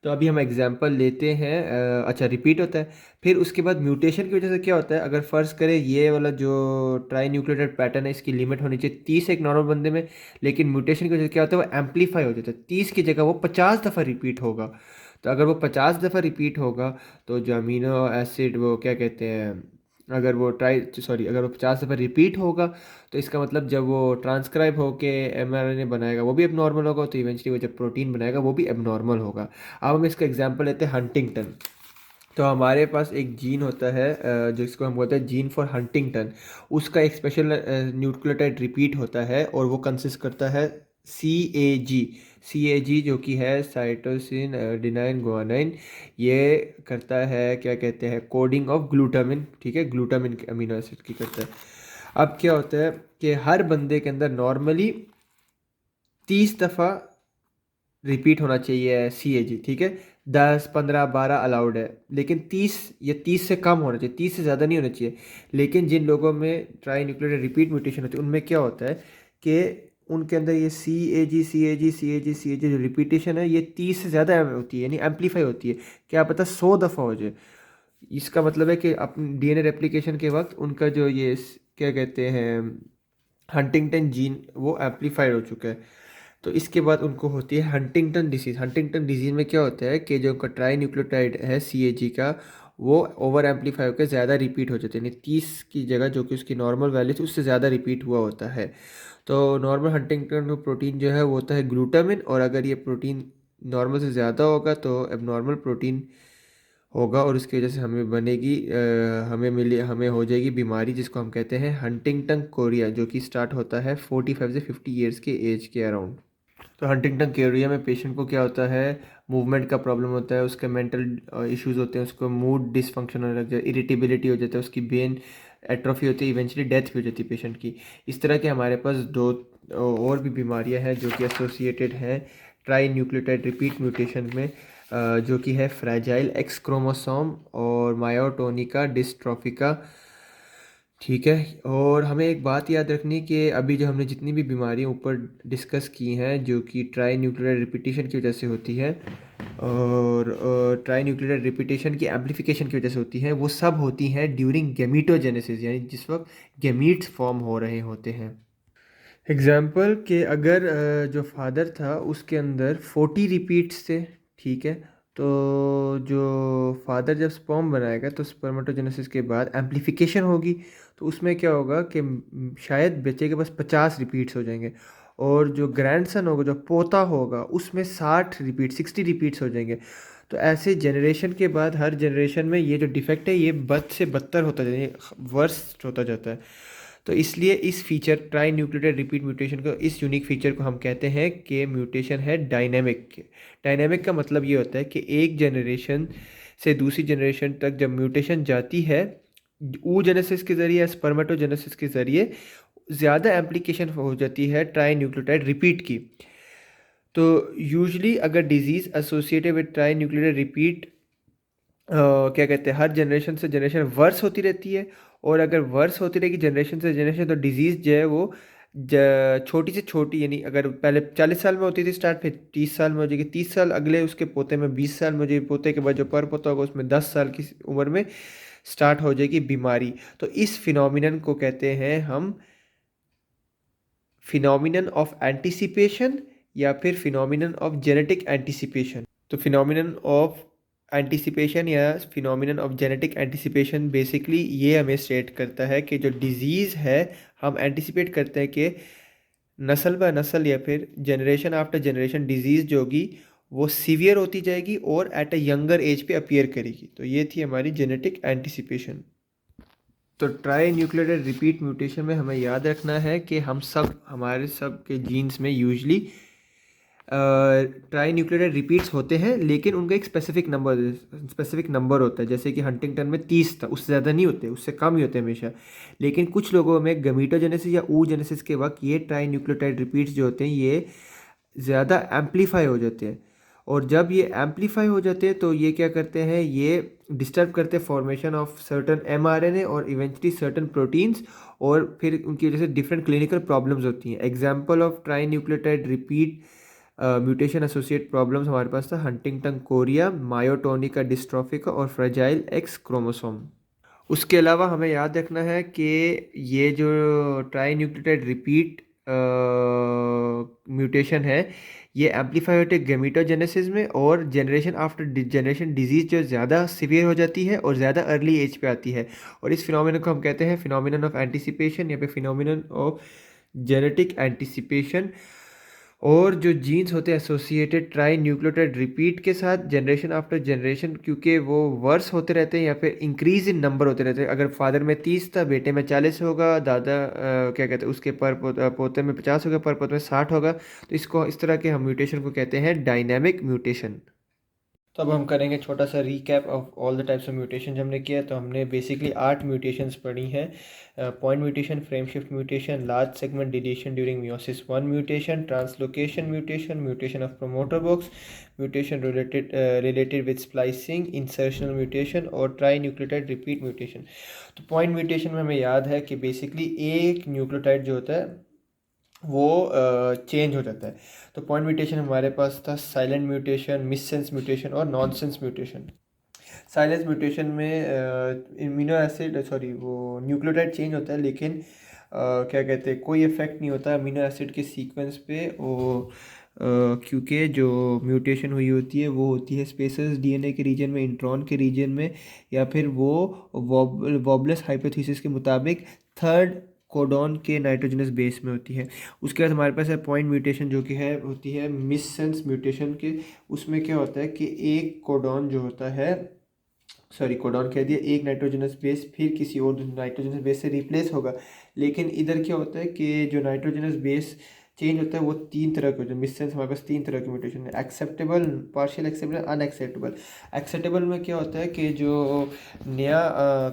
तो अभी हम एग्जांपल लेते हैं अच्छा रिपीट होता है। फिर उसके बाद म्यूटेशन की वजह से क्या होता है, अगर फ़र्ज़ करें ये वाला जो ट्राई न्यूक्लियोटाइड पैटर्न है इसकी लिमिट होनी चाहिए 30 एक नॉर्मल बंदे में, लेकिन म्यूटेशन की वजह से क्या होता है वो एम्पलीफाई हो जाता है, 30 की जगह वो 50 दफ़ा रिपीट होगा। तो अगर वो 50 दफ़ा रिपीट होगा तो जो अमीनो एसिड वो क्या कहते हैं, अगर वो 50 दफ़ा रिपीट होगा तो इसका मतलब जब वो ट्रांसक्राइब होके एमआरएनए बनाएगा वो भी एबनॉर्मल होगा, तो इवेंचुअली वो जब प्रोटीन बनाएगा वो भी एबनॉर्मल होगा। अब हम इसका एग्जांपल लेते हैं हंटिंगटन। तो हमारे पास एक जीन होता है जो इसको हम बोलते हैं जीन फॉर हंटिंगटन। उसका एक स्पेशल न्यूक्लियोटाइड रिपीट होता है और वो कंसिस्ट करता है सी ए जी जो कि है साइटोसिन एडेनाइन गुआनाइन। ये करता है क्या कहते हैं कोडिंग ऑफ ग्लूटामिन, ठीक है, ग्लूटामिन के अमीनो एसिड की करता है। अब क्या होता है कि हर बंदे के अंदर नॉर्मली 30 दफ़ा रिपीट होना चाहिए सी ए जी, ठीक है। 10 15 12 अलाउड है, लेकिन 30 या 30 से कम होना चाहिए, 30 से ज़्यादा नहीं होना चाहिए। लेकिन जिन लोगों में ट्राई न्यूक्लियोटाइड रिपीट म्यूटेशन होती है उनमें क्या होता है कि उनके अंदर ये सी ए जी जो रिपीटेशन है ये 30 से ज़्यादा होती है, यानी एम्पलीफाई होती है, क्या पता 100 दफ़ा हो जाए। इसका मतलब है कि अपनी डीएनए रेप्लिकेशन के वक्त उनका जो ये क्या कहते हैं हंटिंगटन जीन वो एम्पलीफाइड हो चुका है। तो इसके बाद उनको होती है हंटिंगटन डिसीज़। हंटिंगटन डिजीज़ में क्या होता है कि जो उनका ट्राई न्यूक्लियोटाइड है सीएजी का, वो ओवर एम्पलीफाई होकर ज़्यादा रिपीट हो जाते हैं, यानी 30 की जगह जो कि उसकी नॉर्मल वैल्यू थी उससे ज़्यादा रिपीट हुआ होता है। तो नॉर्मल हंटिंगटन प्रोटीन जो है वो होता है ग्लूटामिन, और अगर ये प्रोटीन नॉर्मल से ज़्यादा होगा तो एबनॉर्मल प्रोटीन होगा, और उसकी वजह से हमें बनेगी हमें हो जाएगी बीमारी जिसको हम कहते हैं हंटिंगटन कोरिया, जो कि स्टार्ट होता है 45 से 50 ईयर्स के एज के अराउंड। तो हंटिंगटन कोरिया में पेशेंट को क्या होता है, मूवमेंट का प्रॉब्लम होता है, उसके मेंटल इश्यूज होते हैं, उसको मूड डिसफंक्शन होने लग जाए, इरिटेबिलिटी हो जाता है, उसकी ब्रेन एट्रोफी होती है, इवेंचुअली डेथ भी हो जाती है पेशेंट की। इस तरह के हमारे पास दो और भी बीमारियां हैं जो कि एसोसिएटेड हैं ट्राई न्यूक्लियोटाइड रिपीट म्यूटेशन में, जो कि है फ्रैजाइल एक्स क्रोमोसोम और मायोटोनिका डिस्ट्रॉफिका। ठीक है, और हमें एक बात याद रखनी कि अभी जो हमने जितनी भी बीमारियां ऊपर डिस्कस की हैं जो कि ट्राई न्यूक्लियोटाइड रिपीटेशन की वजह से होती है और ट्राई न्यूक्लियोटाइड रिपीटेशन की एम्पलीफिकेशन की वजह से होती है, वो सब होती हैं ड्यूरिंग गैमीटोजेनेसिस, यानी जिस वक्त गैमीट्स फॉर्म हो रहे होते हैं। एग्जाम्पल के अगर जो फादर था उसके अंदर 40 रिपीट्स थे, ठीक है, तो जो फादर जब स्पर्म बनाएगा तो स्पर्मेटोजेनेसिस के बाद एम्पलीफिकेशन होगी, तो उसमें क्या होगा कि शायद बच्चे के पास 50 रिपीट्स हो जाएंगे, और जो ग्रैंडसन होगा, जो पोता होगा, उसमें 60 रिपीट्स हो जाएंगे। तो ऐसे जनरेशन के बाद हर जनरेशन में ये जो डिफेक्ट है ये बद से बदतर होता जाता है, वर्स्ट होता जाता है। तो इसलिए इस feature tri nucleotide repeat mutation को, इस यूनिक फीचर को हम कहते हैं कि म्यूटेशन है डायनेमिक। डायनेमिक का मतलब ये होता है कि एक जनरेशन से दूसरी जनरेशन तक जब म्यूटेशन जाती है oogenesis के ज़रिए या स्पर्मेटोजेनेसिस के ज़रिए, ज़्यादा एम्प्लीकेशन हो जाती है ट्राई न्यूक्लियोटाइड रिपीट की। तो यूजली अगर disease associated with tri nucleotide repeat क्या कहते हैं हर जनरेशन से जनरेशन वर्स होती रहती है, और अगर वर्स होती रहेगी जनरेशन से जनरेशन तो डिजीज़ जो है वो छोटी से छोटी, यानी अगर पहले 40 साल में होती थी स्टार्ट, फिर 30 साल में हो जाएगी, 30 साल अगले उसके पोते में 20 साल में हो जाएगी, पोते के बाद जो पर पोता होगा उसमें 10 साल की उम्र में स्टार्ट हो जाएगी बीमारी। तो इस फिनोमिनन को कहते हैं हम फिनोमिनन ऑफ एंटिसिपेशन या फिर फिनोमिनन ऑफ जेनेटिक एंटिसिपेशन। तो फिनोमिनन ऑफ एंटिसिपेशन या phenomenon of genetic anticipation basically ये हमें स्टेट करता है कि जो डिज़ीज़ है हम एंटिसिपेट करते हैं कि नस्ल ब नस्ल या फिर जनरेशन आफ्टर जनरेशन डिजीज़ जो होगी वो सीवियर होती जाएगी और एट अ यंगर एज पे अपीयर करेगी। तो ये थी हमारी जेनेटिक एंटिसिपेशन। तो ट्राई न्यूक्लियोटाइड रिपीट म्यूटेशन में हमें याद रखना है कि हम सब हमारे सब के जीन्स में यूजली ट्राई न्यूक्लियोटाइड रिपीट्स होते हैं, लेकिन उनका एक स्पेसिफिक नंबर होता है, जैसे कि हंटिंगटन में 30 था, उससे ज़्यादा नहीं होते, उससे कम ही होते हैं हमेशा। लेकिन कुछ लोगों में गमीटोजेनेसिस या oogenesis के वक्त ये ट्राई न्यूक्लियोटाइड रिपीट्स जो होते हैं ये ज़्यादा एम्पलीफाई हो जाते हैं, और जब ये एम्पलीफाई हो जाते हैं तो ये क्या करते हैं, ये डिस्टर्ब करते हैं फॉर्मेशन ऑफ सर्टन mRNA और इवेंचुअली सर्टन प्रोटीन्स, और फिर उनकी वजह से डिफरेंट क्लिनिकल प्रॉब्लम्स होती हैं। Example of tri nucleotide repeat mutation associate problems हमारे पास था हंटिंगटन कोरिया, मायोटोनिका डिस्ट्रॉफिका और फ्रेजाइल एक्स क्रोमोसोम। उसके अलावा हमें याद रखना है कि ये जो ट्राई न्यूक्लियोटाइड रिपीट म्यूटेशन है ये एम्पलीफाई होते गैमीटोजेनेसिस में, और जनरेशन आफ्टर जनरेशन डिजीज़ जो ज़्यादा सीवियर हो जाती है और ज़्यादा अर्ली एज पे आती है, और इस फिनोमिनन को हम कहते हैं फिनोमिनन ऑफ एंटिसिपेशन या फिर फिनोमिनन ऑफ जेनेटिक एंटिसिपेशन। और जो जीन्स होते हैं एसोसिएटेड ट्राई न्यूक्लियोटाइड रिपीट के साथ जनरेशन आफ्टर जनरेशन, क्योंकि वो वर्स होते रहते हैं या फिर इंक्रीज इन नंबर होते रहते हैं। अगर फादर में 30 था बेटे में 40 होगा, दादा क्या कहते हैं उसके पोते में 50 होगा, पर पोते में 60 होगा। तो इसको इस तरह के हम म्यूटेशन को कहते हैं डायनेमिक म्यूटेशन। तो अब हम करेंगे छोटा सा recap of all the types of mutation जो हमने किया। तो हमने बेसिकली 8 म्यूटेशंस पढ़ी हैं। Point mutation, frame shift mutation, large segment deletion during meiosis 1 mutation, translocation mutation, mutation of promoter box, mutation related with splicing, insertional mutation और tri nucleotide repeat mutation. तो point mutation में हमें याद है कि basically एक न्यूक्लियोटाइड जो होता है वो चेंज हो जाता है। तो पॉइंट म्यूटेशन हमारे पास था साइलेंट म्यूटेशन, मिससेंस म्यूटेशन और नॉनसेंस म्यूटेशन। साइलेंस म्यूटेशन में इम्यूनो एसिड सॉरी वो न्यूक्लियोटाइड चेंज होता है, लेकिन क्या कहते हैं कोई इफेक्ट नहीं होता अमीनो एसिड के सीक्वेंस पे। वो क्योंकि जो म्यूटेशन हुई होती है वो होती है स्पेसेस डीएनए के रीजन में, इंट्रॉन के रीजन में, या फिर वो वॉबलेस हाइपोथेसिस के मुताबिक थर्ड कोडॉन के नाइट्रोजनस बेस में होती है। उसके बाद हमारे पास है पॉइंट म्यूटेशन, जो कि है होती है मिससेंस म्यूटेशन के। उसमें क्या होता है कि एक कोडॉन जो होता है, सॉरी कोडॉन कह दिया, एक नाइट्रोजनस बेस फिर किसी और नाइट्रोजनस बेस से रिप्लेस होगा। लेकिन इधर क्या होता है कि जो नाइट्रोजनस बेस चेंज होता है वो तीन तरह के होते हैं। मिससेंस हमारे पास तीन तरह के म्यूटेशन है, acceptable, partial acceptable, unacceptable. Acceptable में क्या होता है कि जो नया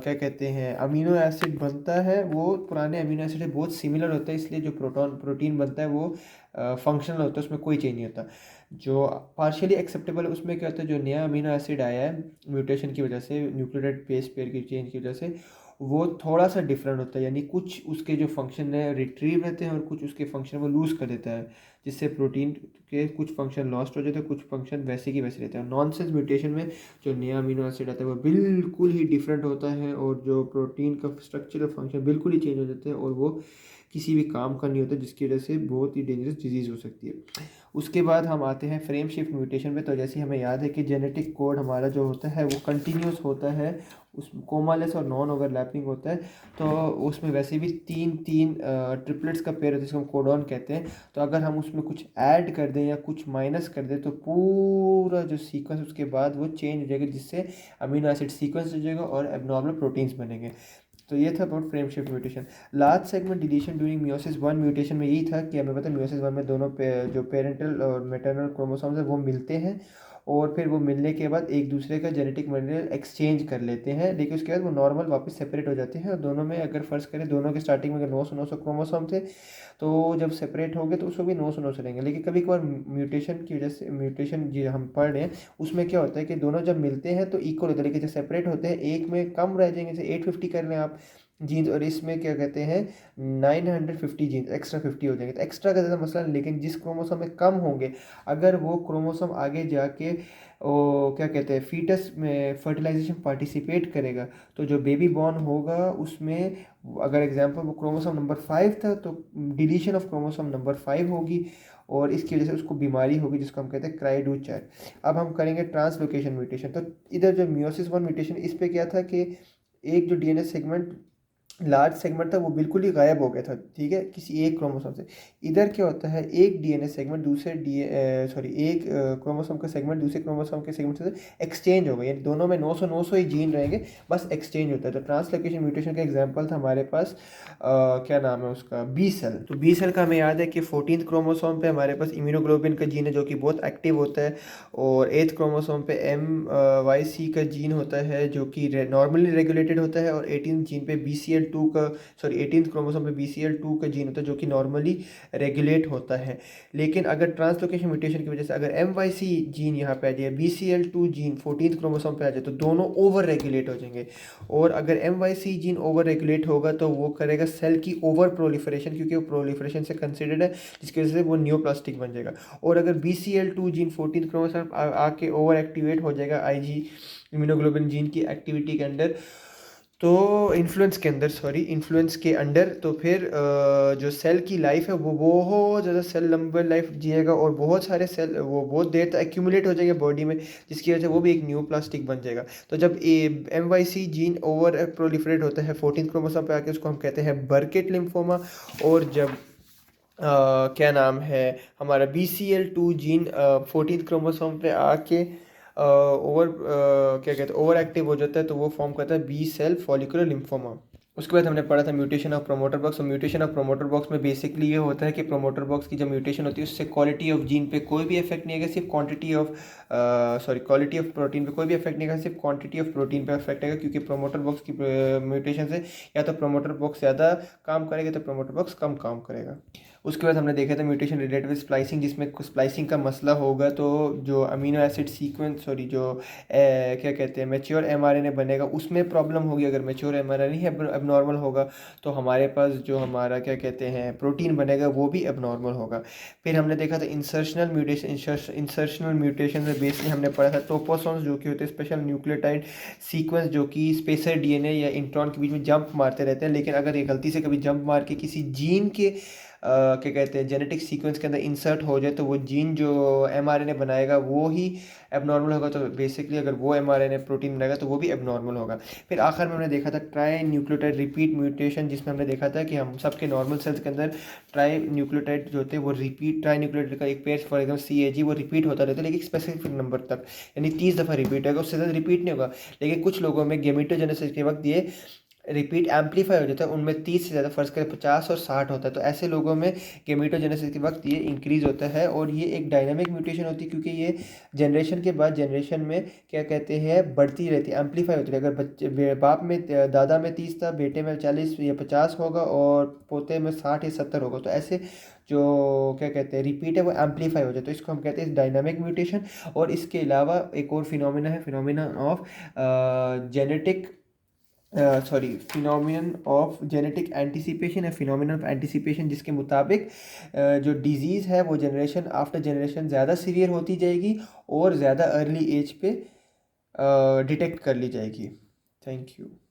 क्या कहते हैं अमीनो एसिड बनता है वो पुराने अमीनो एसिड से बहुत सिमिलर होता है, इसलिए जो प्रोटीन बनता है वो फंक्शनल होता है, उसमें कोई चेंज नहीं होता। जो पार्शियली एक्सेप्टेबल उसमें क्या होता है, जो नया अमीनो एसिड आया है म्यूटेशन की वजह से, न्यूक्लियोटाइड बेस पेयर की चेंज की वजह से, वो थोड़ा सा डिफरेंट होता है। यानी कुछ उसके जो फंक्शन है रिट्रीव रहते हैं और कुछ उसके फंक्शन वो लूज़ कर देता है, जिससे प्रोटीन के कुछ फंक्शन लॉस्ट हो जाते हैं, कुछ फंक्शन वैसे की वैसे रहते हैं। नॉनसेंस म्यूटेशन में जो नया अमीनो एसिड आता है वो बिल्कुल ही डिफरेंट होता है और जो प्रोटीन का स्ट्रक्चर फंक्शन बिल्कुल ही चेंज हो जाते हैं और वो किसी भी काम का नहीं होता, जिसकी वजह से बहुत ही डेंजरस डिजीज़ हो सकती है। उसके बाद हम आते हैं फ्रेम शिफ्ट म्यूटेशन में। तो जैसे हमें याद है कि जेनेटिक कोड हमारा जो होता है वो कंटिन्यूस होता है, उस कोमालेस और नॉन ओवरलैपिंग होता है। तो उसमें वैसे भी तीन तीन ट्रिपलेट्स का पेयर होता है जिसको हम कोडॉन कहते हैं। तो अगर हम उसमें कुछ ऐड कर दें या कुछ माइनस कर दें तो पूरा जो सीक्वेंस उसके बाद वो चेंज हो जाएगा, जिससे अमीनो एसिड सीक्वेंस हो जाएगा और एबनॉर्मल प्रोटीन्स बनेंगे। तो ये था about frame shift mutation. Large segment deletion during meiosis one mutation में यही था कि हमें पता है मियोसिस वन में दोनों जो पेरेंटल और मैटरनल क्रोमोसोम्स है वो मिलते हैं और फिर वो मिलने के बाद एक दूसरे का जेनेटिक मटेरियल एक्सचेंज कर लेते हैं, लेकिन उसके बाद वो नॉर्मल वापस सेपरेट हो जाते हैं। और दोनों में अगर फ़र्ज़ करें, दोनों के स्टार्टिंग में अगर 900 क्रोमोसोम थे तो जब सेपरेट हो गए तो उसको भी 900 रहेंगे। लेकिन कभी कभार म्यूटेशन की वजह से, म्यूटेशन जो हम पढ़ रहे हैं उसमें क्या होता है कि दोनों जब मिलते हैं तो इक्वल होता है, लेकिन जब सेपरेट होते हैं एक में कम रह जाएंगे, जैसे 850 कर लें आप जीन्स, और इसमें क्या कहते हैं 950 जीन्स एक्स्ट्रा 50 हो जाएंगे। तो एक्स्ट्रा का ज़्यादा मसला नहीं, लेकिन जिस क्रोमोसोम में कम होंगे अगर वो क्रोमोसोम आगे जाके वो क्या कहते हैं फीटस में फर्टिलाइजेशन पार्टिसिपेट करेगा तो जो बेबी बॉर्न होगा उसमें अगर एग्जांपल वो क्रोमोसोम नंबर 5 था तो डिलीशन ऑफ क्रोमोसोम नंबर 5 होगी और इसकी वजह से उसको बीमारी होगी जिसको हम कहते हैं क्राई डू चाइल्ड। अब हम करेंगे ट्रांसलोकेशन म्यूटेशन। तो इधर जो मियोसिस वन म्यूटेशन इस पे क्या था कि एक जो डीएनए सेगमेंट लार्ज सेगमेंट था वो बिल्कुल ही गायब हो गया था, ठीक है, किसी एक क्रोमोसोम से। इधर क्या होता है एक डीएनए सेगमेंट दूसरे एक क्रोमोसोम का सेगमेंट दूसरे क्रोमोसोम के सेगमेंट से एक्सचेंज हो गया, यानी दोनों में 900 ही जीन रहेंगे, बस एक्सचेंज होता है। तो ट्रांसलोकेशन म्यूटेशन का एग्जांपल था हमारे पास क्या नाम है उसका, बी सेल। तो बी सेल का हमें याद है कि 14th क्रोमोसोम पे हमारे पास इम्यूनोग्लोबिन का जीन है जो कि बहुत एक्टिव होता है, और 8th क्रोमोसोम पे MYC का जीन होता है जो कि नॉर्मली रेगुलेटेड होता है, और 18th जीन पे BCL2 का, सॉरी 18th क्रोमोसोम पे BCL2 का जीन होता है जो कि नॉर्मली रेगुलेट होता है। लेकिन अगर ट्रांसलोकेशन म्यूटेशन की वजह से अगर MYC जीन यहाँ पे आ जाए, BCL2 जीन 14th क्रोमोसोम पे आ जाए, तो दोनों ओवर रेगुलेट हो जाएंगे। और अगर MYC जीन ओवर रेगुलेट होगा तो वो करेगा सेल की ओवर प्रोलिफरेशन, क्योंकि वो प्रोलिफरेशन से कंसिडर्ड है, जिसकी वजह से वो न्यूप्लास्टिक बन जाएगा। और अगर BCL2 जीन 14th क्रोमोसोम आके ओवर एक्टिवेट हो जाएगा IG इम्यूनोग्लोबिन जीन की एक्टिविटी के अंदर, तो इन्फ्लुएंस के अंडर, तो फिर जो सेल की लाइफ है वो बहुत ज़्यादा सेल लंबी लाइफ जिएगा और बहुत सारे सेल वो बहुत देर तक एक्यूमुलेट हो जाएंगे बॉडी में, जिसकी वजह से वो भी एक न्यू प्लास्टिक बन जाएगा। तो जब MYC जीन ओवर प्रोलिफरेट होता है 14th क्रोमोसोम पे आके, उसको हम कहते हैं बर्केट लिम्फोमा। और जब क्या नाम है हमारा BCL2 जीन 14th क्रोमोसोम पे आके ओवर क्या कहते हैं ओवर एक्टिव हो जाता है, तो वो फॉर्म करता है बी सेल फॉलिकुलर लिम्फोमा। उसके बाद हमने पढ़ा था म्यूटेशन ऑफ प्रोमोटर बॉक्स। और म्यूटेशन ऑफ प्रोमोटर बॉक्स में बेसिकली ये होता है कि प्रोमोटर बॉक्स की जब म्यूटेशन होती है उससे क्वालिटी ऑफ जीन पे कोई भी इफेक्ट नहीं आएगा, सिर्फ क्वालिटी ऑफ प्रोटीन पे कोई भी इफेक्ट नहीं आएगा, सिर्फ क्वांटिटी ऑफ प्रोटीन पे इफेक्ट आएगा, क्योंकि प्रोमोटर बॉक्स की म्यूटेशन से या तो प्रोमोटर बॉक्स ज़्यादा काम करेगा तो प्रोमोटर बॉक्स कम काम करेगा। उसके बाद हमने देखा था म्यूटेशन रिलेटेड विद स्प्लाइसिंग, जिसमें स्प्लाइसिंग का मसला होगा तो जो अमीनो एसिड सीक्वेंस सॉरी जो क्या कहते हैं मैच्योर एमआरएनए बनेगा उसमें प्रॉब्लम होगी। अगर मैच्योर एमआरएनए ही एबनॉर्मल होगा तो हमारे पास जो हमारा क्या कहते हैं प्रोटीन बनेगा वो भी एबनॉर्मल होगा। फिर हमने देखा था इंसर्शनल म्यूटेशन। इंसर्शनल म्यूटेशन में बेसिकली हमने पढ़ा था टोपोसोम्स जो कि होते हैं स्पेशल न्यूक्लियोटाइड सीक्वेंस जो कि स्पेसर डीएनए या इंट्रॉन के बीच में जंप मारते रहते हैं। लेकिन अगर ये गलती से कभी जंप मार के किसी जीन के क्या कहते हैं जेनेटिक सीक्वेंस के अंदर इंसर्ट हो जाए तो वो जीन जो एमआरएनए बनाएगा वो ही एबनॉर्मल होगा। तो बेसिकली अगर वो एमआरएनए प्रोटीन बनाएगा तो वो भी एबनॉर्मल होगा। फिर आखिर में हमने देखा था ट्राई न्यूक्लियोटाइड रिपीट म्यूटेशन, जिसमें हमने देखा था कि हम सबके नॉर्मल सेल्स के अंदर ट्राई न्यूक्लियोटाइड जो होते हैं वो रिपीट, ट्राई न्यूक्लियोटाइड का एक पेयर फॉर एग्जाम्पल CAG वो रिपीट होता रहता है लेकिन स्पेसिफिक नंबर तक, यानी 30 दफ़ा रिपीट होगा, उससे ज़्यादा रिपीट नहीं होगा। लेकिन कुछ लोगों में गेमेटोजेनेसिस के वक्त ये रिपीट एम्पलीफाई हो जाता है, उनमें 30 से ज़्यादा, फ़र्ज़ करें 50 और 60 होता है। तो ऐसे लोगों में गेमेटोजेनेसिस के वक्त ये इंक्रीज़ होता है और ये एक डायनामिक म्यूटेशन होती है क्योंकि ये जनरेशन के बाद जनरेशन में क्या कहते हैं बढ़ती रहती है, एम्पलीफाई होती है। अगर बच्चे बाप में दादा में 30 था, बेटे में 40 या 50 होगा और पोते में 60 या 70 होगा। तो ऐसे जो क्या कहते हैं रिपीट है वो एम्पलीफाई हो जाए, तो इसको हम कहते हैं डायनामिक म्यूटेशन। और इसके अलावा एक और फिनोमिना है, phenomena of genetic phenomenon of genetic anticipation है, फिनोमिनन ऑफ एंटिसिपेशन, जिसके मुताबिक जो डिज़ीज़ है वो जनरेशन आफ्टर जनरेशन ज़्यादा सीवियर होती जाएगी और ज़्यादा अर्ली एज पे डिटेक्ट कर ली जाएगी। Thank you.